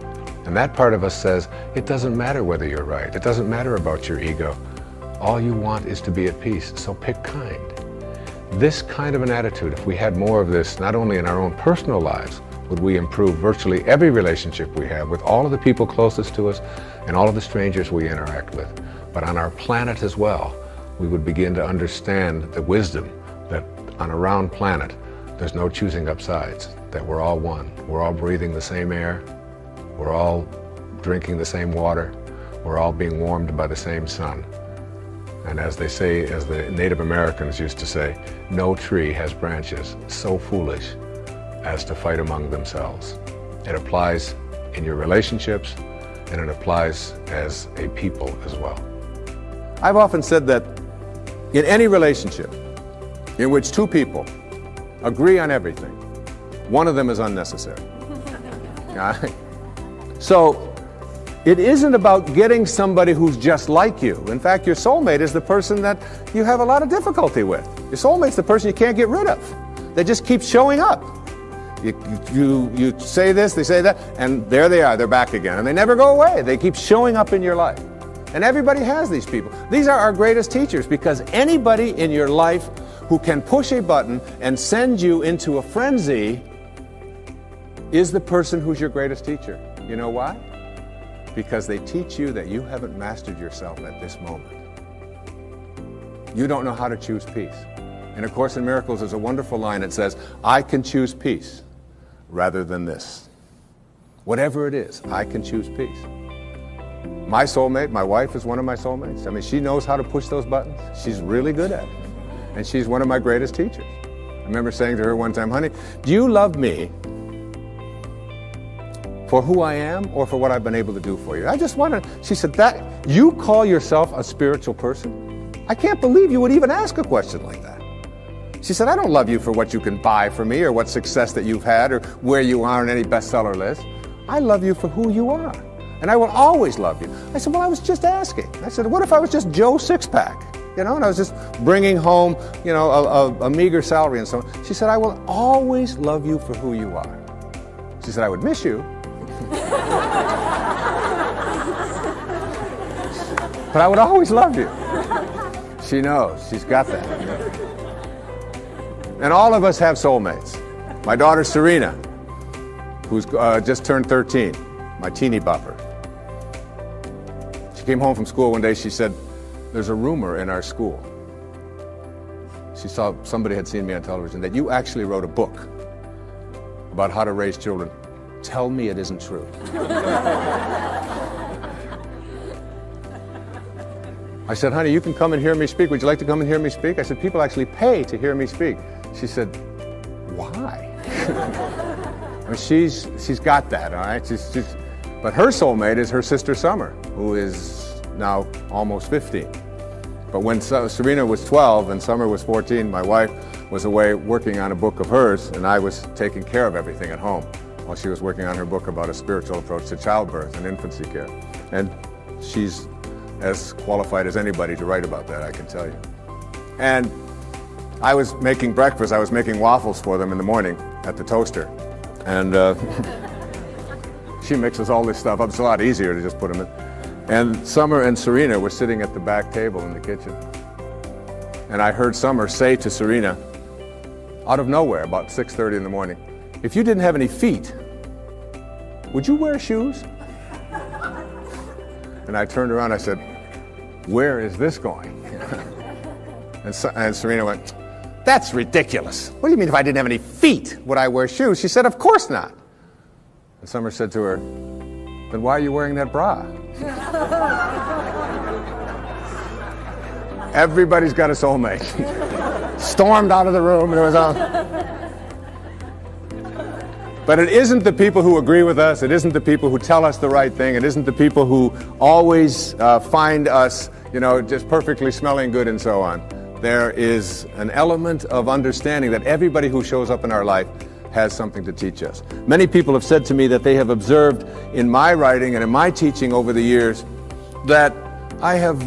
And that part of us says, it doesn't matter whether you're right. It doesn't matter about your ego. All you want is to be at peace, so pick kind. This kind of an attitude, if we had more of this, not only in our own personal lives, would we improve virtually every relationship we have with all of the people closest to us and all of the strangers we interact with. But on our planet as well, we would begin to understand the wisdom that on a round planet, there's no choosing up sides, that we're all one. We're all breathing the same air. We're all drinking the same water. We're all being warmed by the same sun. And as they say, as the Native Americans used to say, no tree has branches so foolish as to fight among themselves. It applies in your relationships, and it applies as a people as well. I've often said that in any relationship in which two people agree on everything, one of them is unnecessary. So it isn't about getting somebody who's just like you. In fact, your soulmate is the person that you have a lot of difficulty with. Your soulmate's the person you can't get rid of. They just keep showing up. You say this, they say that, and there they are, they're back again. And they never go away. They keep showing up in your life. And everybody has these people. These are our greatest teachers, because anybody in your life who can push a button and send you into a frenzy is the person who's your greatest teacher. You know why? Because they teach you that you haven't mastered yourself at this moment. You don't know how to choose peace. In A Course in Miracles, there's a wonderful line that says, I can choose peace rather than this. Whatever it is, I can choose peace. My soulmate, my wife, is one of my soulmates. I mean, she knows how to push those buttons. She's really good at it. And she's one of my greatest teachers. I remember saying to her one time, honey, do you love me for who I am or for what I've been able to do for you? I just want to, she said, that you call yourself a spiritual person? I can't believe you would even ask a question like that. She said, I don't love you for what you can buy for me or what success that you've had or where you are on any bestseller list. I love you for who you are. And I will always love you. I said, well, I was just asking. I said, what if I was just Joe Sixpack? You know, and I was just bringing home, you know, a meager salary and so on. She said, I will always love you for who you are. She said, I would miss you. But I would always love you. She knows. She's got that. And all of us have soulmates. My daughter Serena, who's just turned 13, my teeny bopper. She came home from school one day, she said, there's a rumor in our school. She saw somebody had seen me on television that you actually wrote a book about how to raise children. Tell me it isn't true. I said, honey, you can come and hear me speak. Would you like to come and hear me speak? I said, people actually pay to hear me speak. She said, why? I mean, she's got that, all right? But her soulmate is her sister Summer, who is now almost 15. But when Serena was 12 and Summer was 14, my wife was away working on a book of hers, and I was taking care of everything at home while she was working on her book about a spiritual approach to childbirth and infancy care. And she's as qualified as anybody to write about that, I can tell you. And I was making breakfast. I was making waffles for them in the morning at the toaster. And she mixes all this stuff up. It's a lot easier to just put them in. And Summer and Serena were sitting at the back table in the kitchen. And I heard Summer say to Serena, out of nowhere, about 6:30 in the morning, if you didn't have any feet, would you wear shoes? And I turned around, I said, where is this going? And Serena went, that's ridiculous. What do you mean if I didn't have any feet, would I wear shoes? She said, of course not. And Summer said to her, then why are you wearing that bra? Everybody's got a soulmate. Stormed out of the room and it was all. But it isn't the people who agree with us, it isn't the people who tell us the right thing, it isn't the people who always find us, just perfectly smelling good and so on. There is an element of understanding that everybody who shows up in our life has something to teach us. Many people have said to me that they have observed in my writing and in my teaching over the years that I have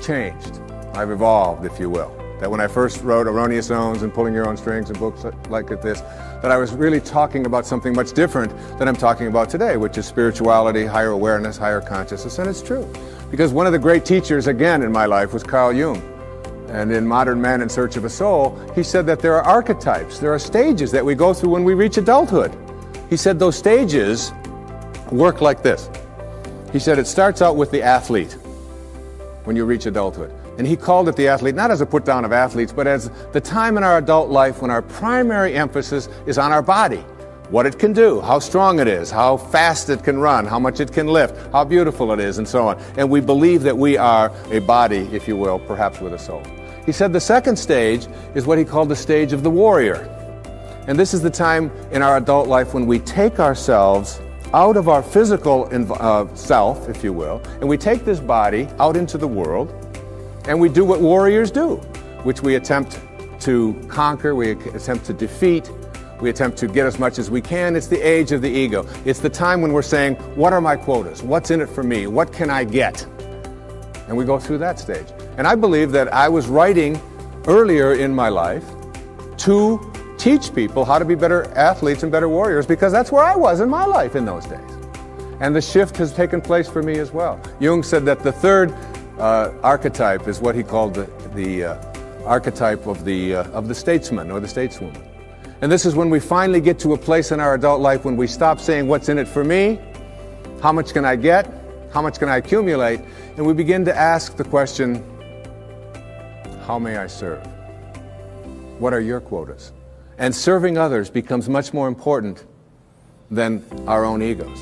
changed. I've evolved, if you will. That when I first wrote Erroneous Zones and Pulling Your Own Strings and books like this, that I was really talking about something much different than I'm talking about today, which is spirituality, higher awareness, higher consciousness, and it's true. Because one of the great teachers, again, in my life was Carl Jung. And in Modern Man in Search of a Soul, he said that there are archetypes, there are stages that we go through when we reach adulthood. He said those stages work like this. He said it starts out with the athlete when you reach adulthood. And he called it the athlete, not as a put down of athletes, but as the time in our adult life when our primary emphasis is on our body. What it can do, how strong it is, how fast it can run, how much it can lift, how beautiful it is, and so on. And we believe that we are a body, if you will, perhaps with a soul. He said the second stage is what he called the stage of the warrior. And this is the time in our adult life when we take ourselves out of our physical self, if you will, and we take this body out into the world, and we do what warriors do, which we attempt to conquer, we attempt to defeat, we attempt to get as much as we can. It's the age of the ego. It's the time when we're saying, what are my quotas? What's in it for me? What can I get? And we go through that stage. And I believe that I was writing earlier in my life to teach people how to be better athletes and better warriors, because that's where I was in my life in those days. And the shift has taken place for me as well. Jung said that the third archetype is what he called the archetype of the statesman or the stateswoman. And this is when we finally get to a place in our adult life when we stop saying, what's in it for me? How much can I get? How much can I accumulate? And we begin to ask the question, how may I serve? What are your quotas? And serving others becomes much more important than our own egos,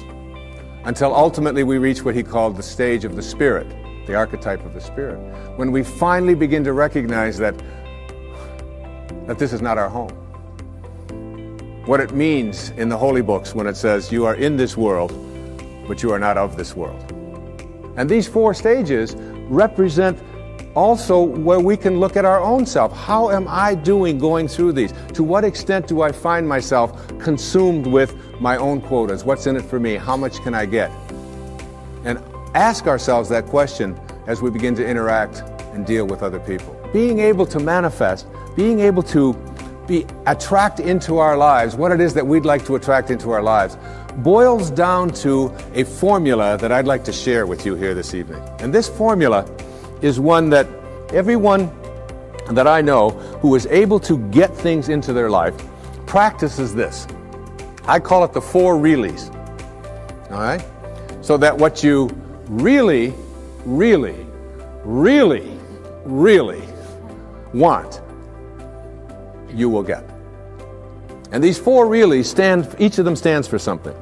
until ultimately we reach what he called the stage of the spirit, the archetype of the spirit, when we finally begin to recognize that this is not our home. What it means in the holy books when it says you are in this world, but you are not of this world. And these four stages represent also where we can look at our own self. How am I doing going through these? To what extent do I find myself consumed with my own quotas? What's in it for me? How much can I get? And ask ourselves that question as we begin to interact and deal with other people. Being able to manifest, being able to attract into our lives what it is that we'd like to attract into our lives boils down to a formula that I'd like to share with you here this evening. And this formula is one that everyone that I know who is able to get things into their life practices this. I call it the 4 reallys. All right? So that what you really, really, really, really want, you will get. And these 4 reallys each of them stands for something.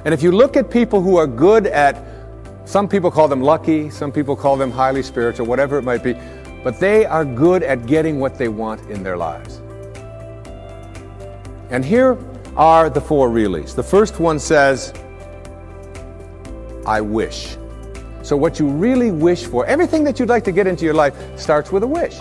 And if you look at people who are good at, some people call them lucky, some people call them highly spiritual, whatever it might be, but they are good at getting what they want in their lives. And here are the 4 reallys. The first one says, I wish. So what you really wish for, everything that you'd like to get into your life starts with a wish.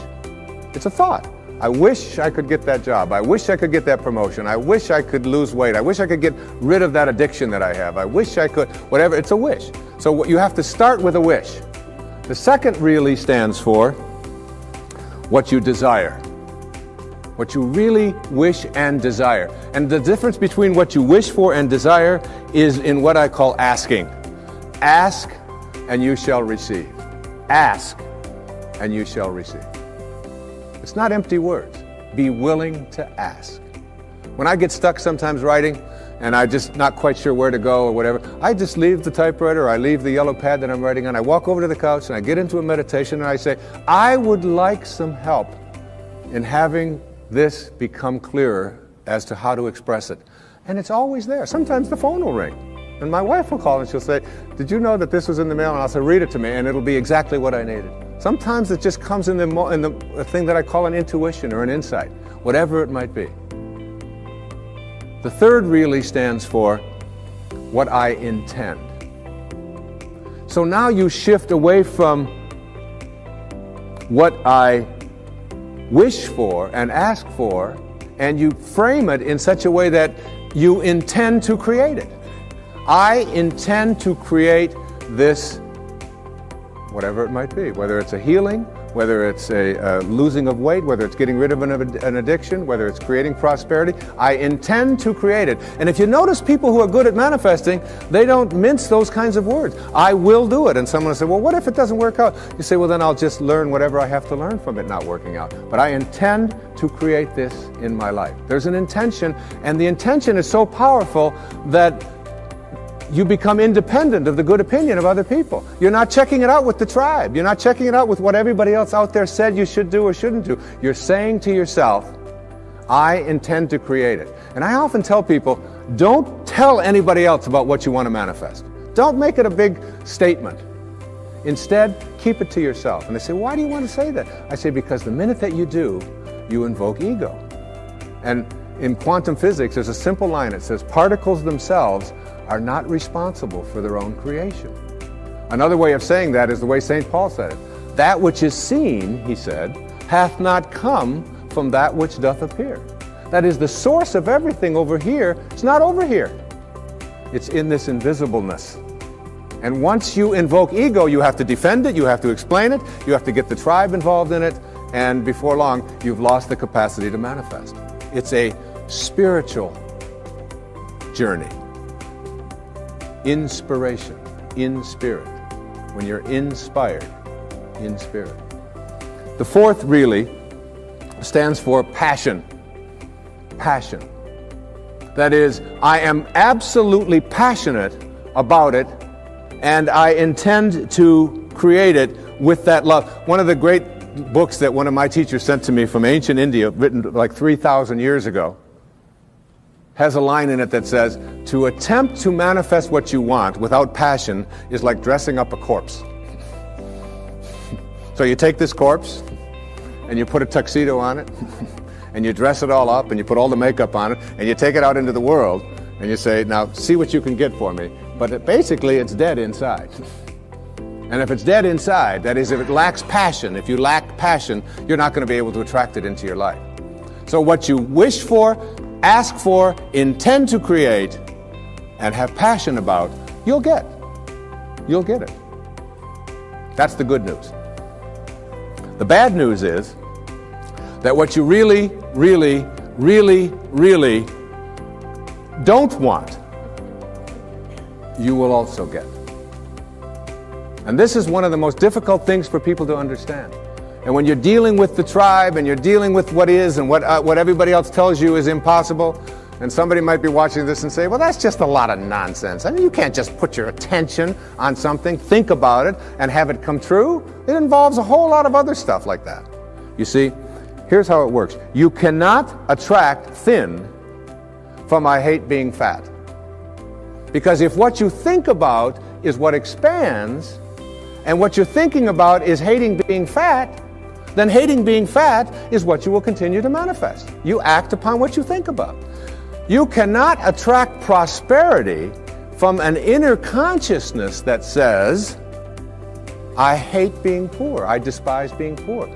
It's a thought. I wish I could get that job. I wish I could get that promotion. I wish I could lose weight. I wish I could get rid of that addiction that I have. I wish I could, whatever. It's a wish. So you have to start with a wish. The second really stands for what you desire. What you really wish and desire. And the difference between what you wish for and desire is in what I call asking. Ask and you shall receive. Ask and you shall receive. It's not empty words. Be willing to ask. When I get stuck sometimes writing, and I'm just not quite sure where to go or whatever, I just leave the typewriter, or I leave the yellow pad that I'm writing on, I walk over to the couch and I get into a meditation and I say, I would like some help in having this become clearer as to how to express it. And it's always there. Sometimes the phone will ring and my wife will call and she'll say, did you know that this was in the mail? And I'll say, read it to me, and it'll be exactly what I needed. Sometimes it just comes in the thing that I call an intuition or an insight, whatever it might be. The third really stands for what I intend. So now you shift away from what I wish for and ask for, and you frame it in such a way that you intend to create it. I intend to create this, whatever it might be, whether it's a healing, whether it's a losing of weight, whether it's getting rid of an addiction, whether it's creating prosperity. I intend to create it. And if you notice people who are good at manifesting, they don't mince those kinds of words. I will do it. And someone will say, well, what if it doesn't work out? You say, well, then I'll just learn whatever I have to learn from it not working out. But I intend to create this in my life. There's an intention, and the intention is so powerful that you become independent of the good opinion of other people. You're not checking it out with the tribe. You're not checking it out with what everybody else out there said you should do or shouldn't do. You're saying to yourself, I intend to create it. And I often tell people, don't tell anybody else about what you want to manifest. Don't make it a big statement. Instead, keep it to yourself. And they say, why do you want to say that? I say, because the minute that you do, you invoke ego. And in quantum physics, there's a simple line. It says, particles themselves are not responsible for their own creation. Another way of saying that is the way St. Paul said it. That which is seen, he said, hath not come from that which doth appear. That is, the source of everything over here is not over here. It's in this invisibleness. And once you invoke ego, you have to defend it, you have to explain it, you have to get the tribe involved in it, and before long, you've lost the capacity to manifest. It's a spiritual journey. Inspiration, in spirit. When you're inspired, in spirit. The fourth really stands for passion. Passion. That is, I am absolutely passionate about it, and I intend to create it with that love. One of the great books that one of my teachers sent to me from ancient India, written like 3,000 years ago, has a line in it that says, to attempt to manifest what you want without passion is like dressing up a corpse. So you take this corpse and you put a tuxedo on it and you dress it all up and you put all the makeup on it and you take it out into the world and you say, now see what you can get for me. But basically it's dead inside. And if it's dead inside, that is, if it lacks passion, if you lack passion, you're not going to be able to attract it into your life. So what you wish for, ask for, intend to create, and have passion about, you'll get. You'll get it. That's the good news. The bad news is that what you really, really, really, really don't want, you will also get. And this is one of the most difficult things for people to understand. And when you're dealing with the tribe and you're dealing with what is and what everybody else tells you is impossible, and somebody might be watching this and say, well, that's just a lot of nonsense. I mean, you can't just put your attention on something, think about it, and have it come true. It involves a whole lot of other stuff like that. You see, here's how it works. You cannot attract thin from I hate being fat. Because if what you think about is what expands, and what you're thinking about is hating being fat, then hating being fat is what you will continue to manifest. You act upon what you think about. You cannot attract prosperity from an inner consciousness that says, I hate being poor, I despise being poor.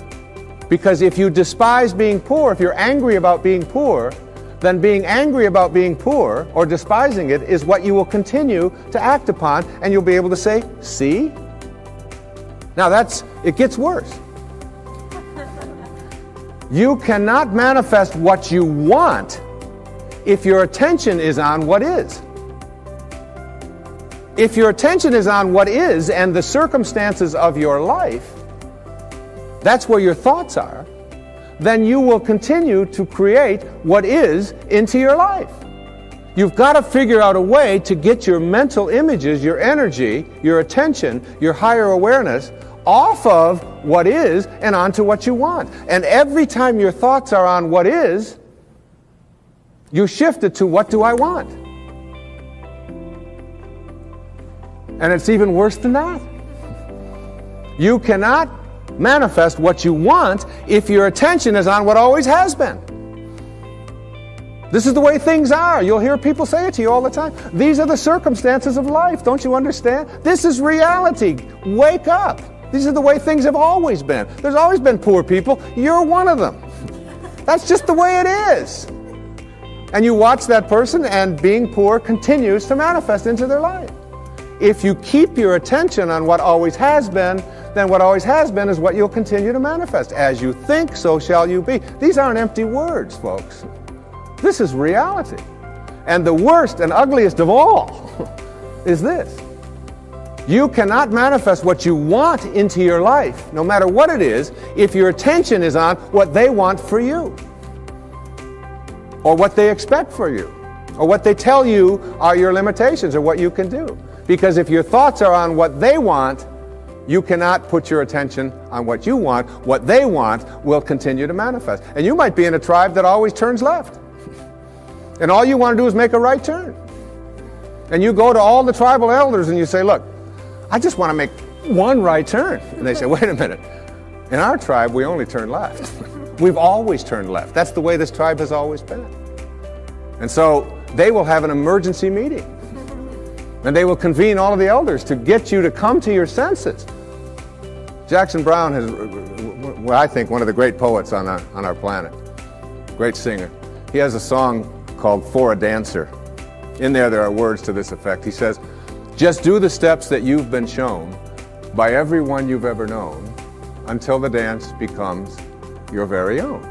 Because if you despise being poor, if you're angry about being poor, then being angry about being poor or despising it is what you will continue to act upon, and you'll be able to say, see? Now it gets worse. You cannot manifest what you want if your attention is on what is. If your attention is on what is and the circumstances of your life, that's where your thoughts are, then you will continue to create what is into your life. You've got to figure out a way to get your mental images, your energy, your attention, your higher awareness off of what is and onto what you want. And every time your thoughts are on what is, you shift it to what do I want? And it's even worse than that. You cannot manifest what you want if your attention is on what always has been. This is the way things are. You'll hear people say it to you all the time. These are the circumstances of life. Don't you understand? This is reality. Wake up. These are the way things have always been. There's always been poor people. You're one of them. That's just the way it is. And you watch that person, and being poor continues to manifest into their life. If you keep your attention on what always has been, then what always has been is what you'll continue to manifest. As you think, so shall you be. These aren't empty words, folks. This is reality. And the worst and ugliest of all is this. You cannot manifest what you want into your life, no matter what it is, if your attention is on what they want for you, or what they expect for you, or what they tell you are your limitations or what you can do. Because if your thoughts are on what they want, you cannot put your attention on what you want. What they want will continue to manifest. And you might be in a tribe that always turns left. And all you want to do is make a right turn. And you go to all the tribal elders and you say, look, I just want to make one right turn. And they say, wait a minute. In our tribe, we only turn left. We've always turned left. That's the way this tribe has always been. And so they will have an emergency meeting. And they will convene all of the elders to get you to come to your senses. Jackson Browne is, well, I think, one of the great poets on our planet. Great singer. He has a song called For a Dancer. In there are words to this effect. He says, just do the steps that you've been shown by everyone you've ever known until the dance becomes your very own.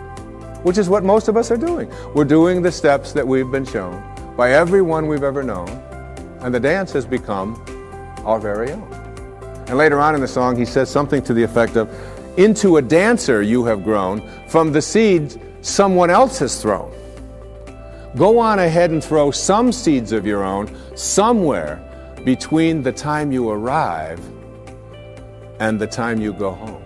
Which is what most of us are doing. We're doing the steps that we've been shown by everyone we've ever known, and the dance has become our very own. And later on in the song, he says something to the effect of, into a dancer you have grown from the seeds someone else has thrown. Go on ahead and throw some seeds of your own somewhere between the time you arrive and the time you go home.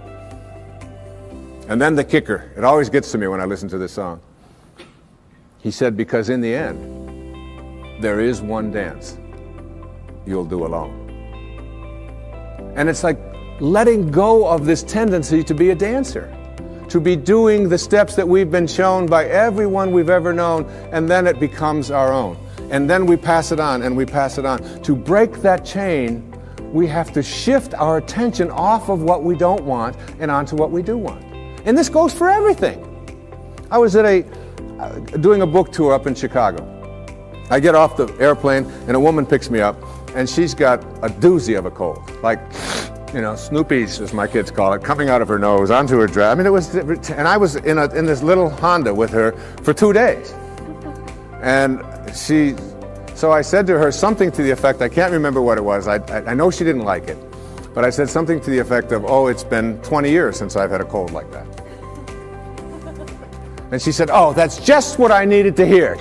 And then the kicker, it always gets to me when I listen to this song. He said, because in the end, there is one dance you'll do alone. And it's like letting go of this tendency to be a dancer, to be doing the steps that we've been shown by everyone we've ever known, and then it becomes our own. And then we pass it on, and we pass it on. To break that chain, we have to shift our attention off of what we don't want and onto what we do want. And this goes for everything. I was at doing a book tour up in Chicago. I get off the airplane, and a woman picks me up, and she's got a doozy of a cold. Like, you know, Snoopy's, as my kids call it, coming out of her nose, onto her dress. I mean, it was, and I was in this little Honda with her for 2 days. And so I said to her something to the effect, I can't remember what it was, I know she didn't like it, but I said something to the effect of, oh, it's been 20 years since I've had a cold like that. And she said, oh, that's just what I needed to hear.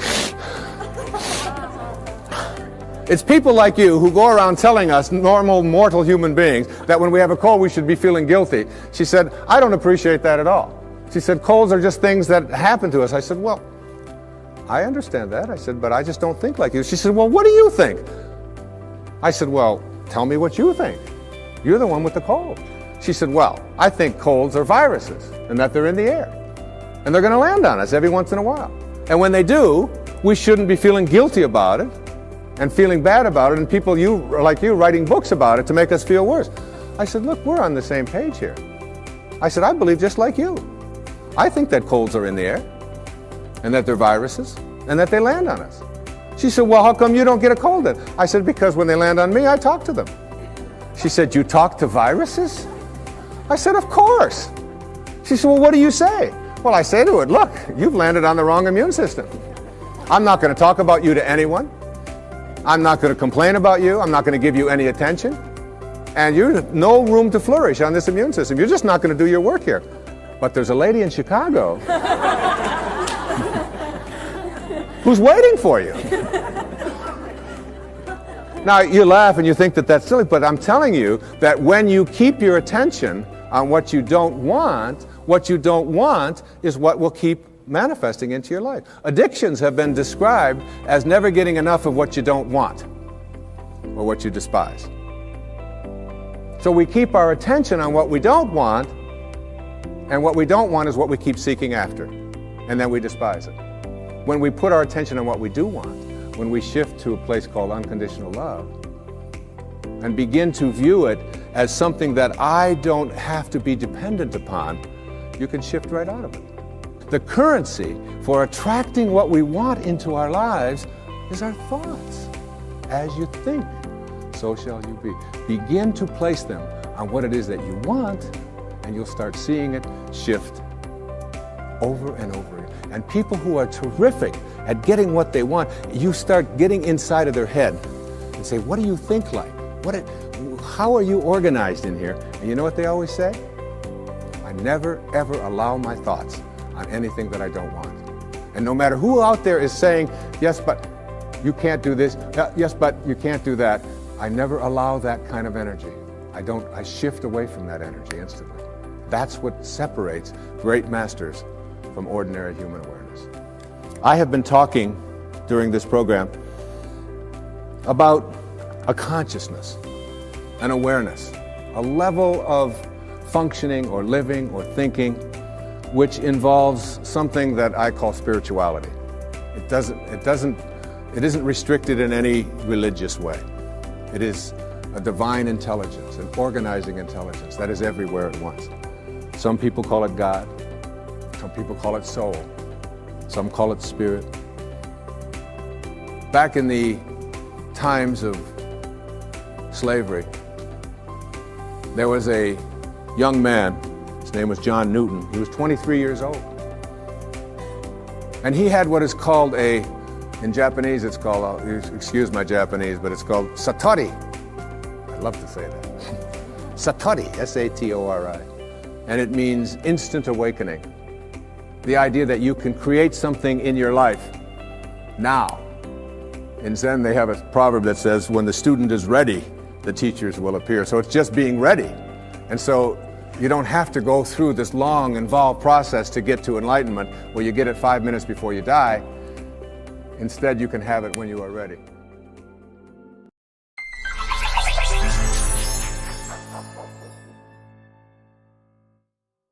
It's people like you who go around telling us, normal, mortal human beings, that when we have a cold we should be feeling guilty. She said, I don't appreciate that at all. She said, colds are just things that happen to us. I said, well, I understand that. I said, but I just don't think like you. She said, well, what do you think? I said, well, tell me what you think. You're the one with the cold. She said, well, I think colds are viruses and that they're in the air. And they're going to land on us every once in a while. And when they do, we shouldn't be feeling guilty about it and feeling bad about it, and people like you writing books about it to make us feel worse. I said, look, we're on the same page here. I said, I believe just like you. I think that colds are in the air, and that they're viruses, and that they land on us. She said, well, how come you don't get a cold then? I said, because when they land on me, I talk to them. She said, you talk to viruses? I said, of course. She said, well, what do you say? Well, I say to it, look, you've landed on the wrong immune system. I'm not going to talk about you to anyone. I'm not going to complain about you. I'm not going to give you any attention. And you have no room to flourish on this immune system. You're just not going to do your work here. But there's a lady in Chicago who's waiting for you. Now, you laugh and you think that that's silly, but I'm telling you that when you keep your attention on what you don't want is what will keep manifesting into your life. Addictions have been described as never getting enough of what you don't want or what you despise. So we keep our attention on what we don't want, and what we don't want is what we keep seeking after, and then we despise it. When we put our attention on what we do want, when we shift to a place called unconditional love, and begin to view it as something that I don't have to be dependent upon, you can shift right out of it. The currency for attracting what we want into our lives is our thoughts. As you think, so shall you be. Begin to place them on what it is that you want, and you'll start seeing it shift over and over again. And people who are terrific at getting what they want, you start getting inside of their head and say, what do you think like? How are you organized in here? And you know what they always say? I never, ever allow my thoughts on anything that I don't want. And no matter who out there is saying, yes, but you can't do this, yes, but you can't do that, I never allow that kind of energy. I shift away from that energy instantly. That's what separates great masters from ordinary human awareness. I have been talking during this program about a consciousness, an awareness, a level of functioning or living or thinking which involves something that I call spirituality. It isn't restricted in any religious way. It is a divine intelligence, an organizing intelligence that is everywhere at once. Some people call it God, some people call it soul, some call it spirit. Back in the times of slavery, there was a young man, his name was John Newton. He was 23 years old. And he had what is called in Japanese it's called, excuse my Japanese, but it's called satori. I love to say that. Satori, S-A-T-O-R-I. And it means instant awakening. The idea that you can create something in your life now. In Zen, they have a proverb that says, when the student is ready, the teachers will appear. So it's just being ready. And so you don't have to go through this long, involved process to get to enlightenment where you get it 5 minutes before you die. Instead, you can have it when you are ready.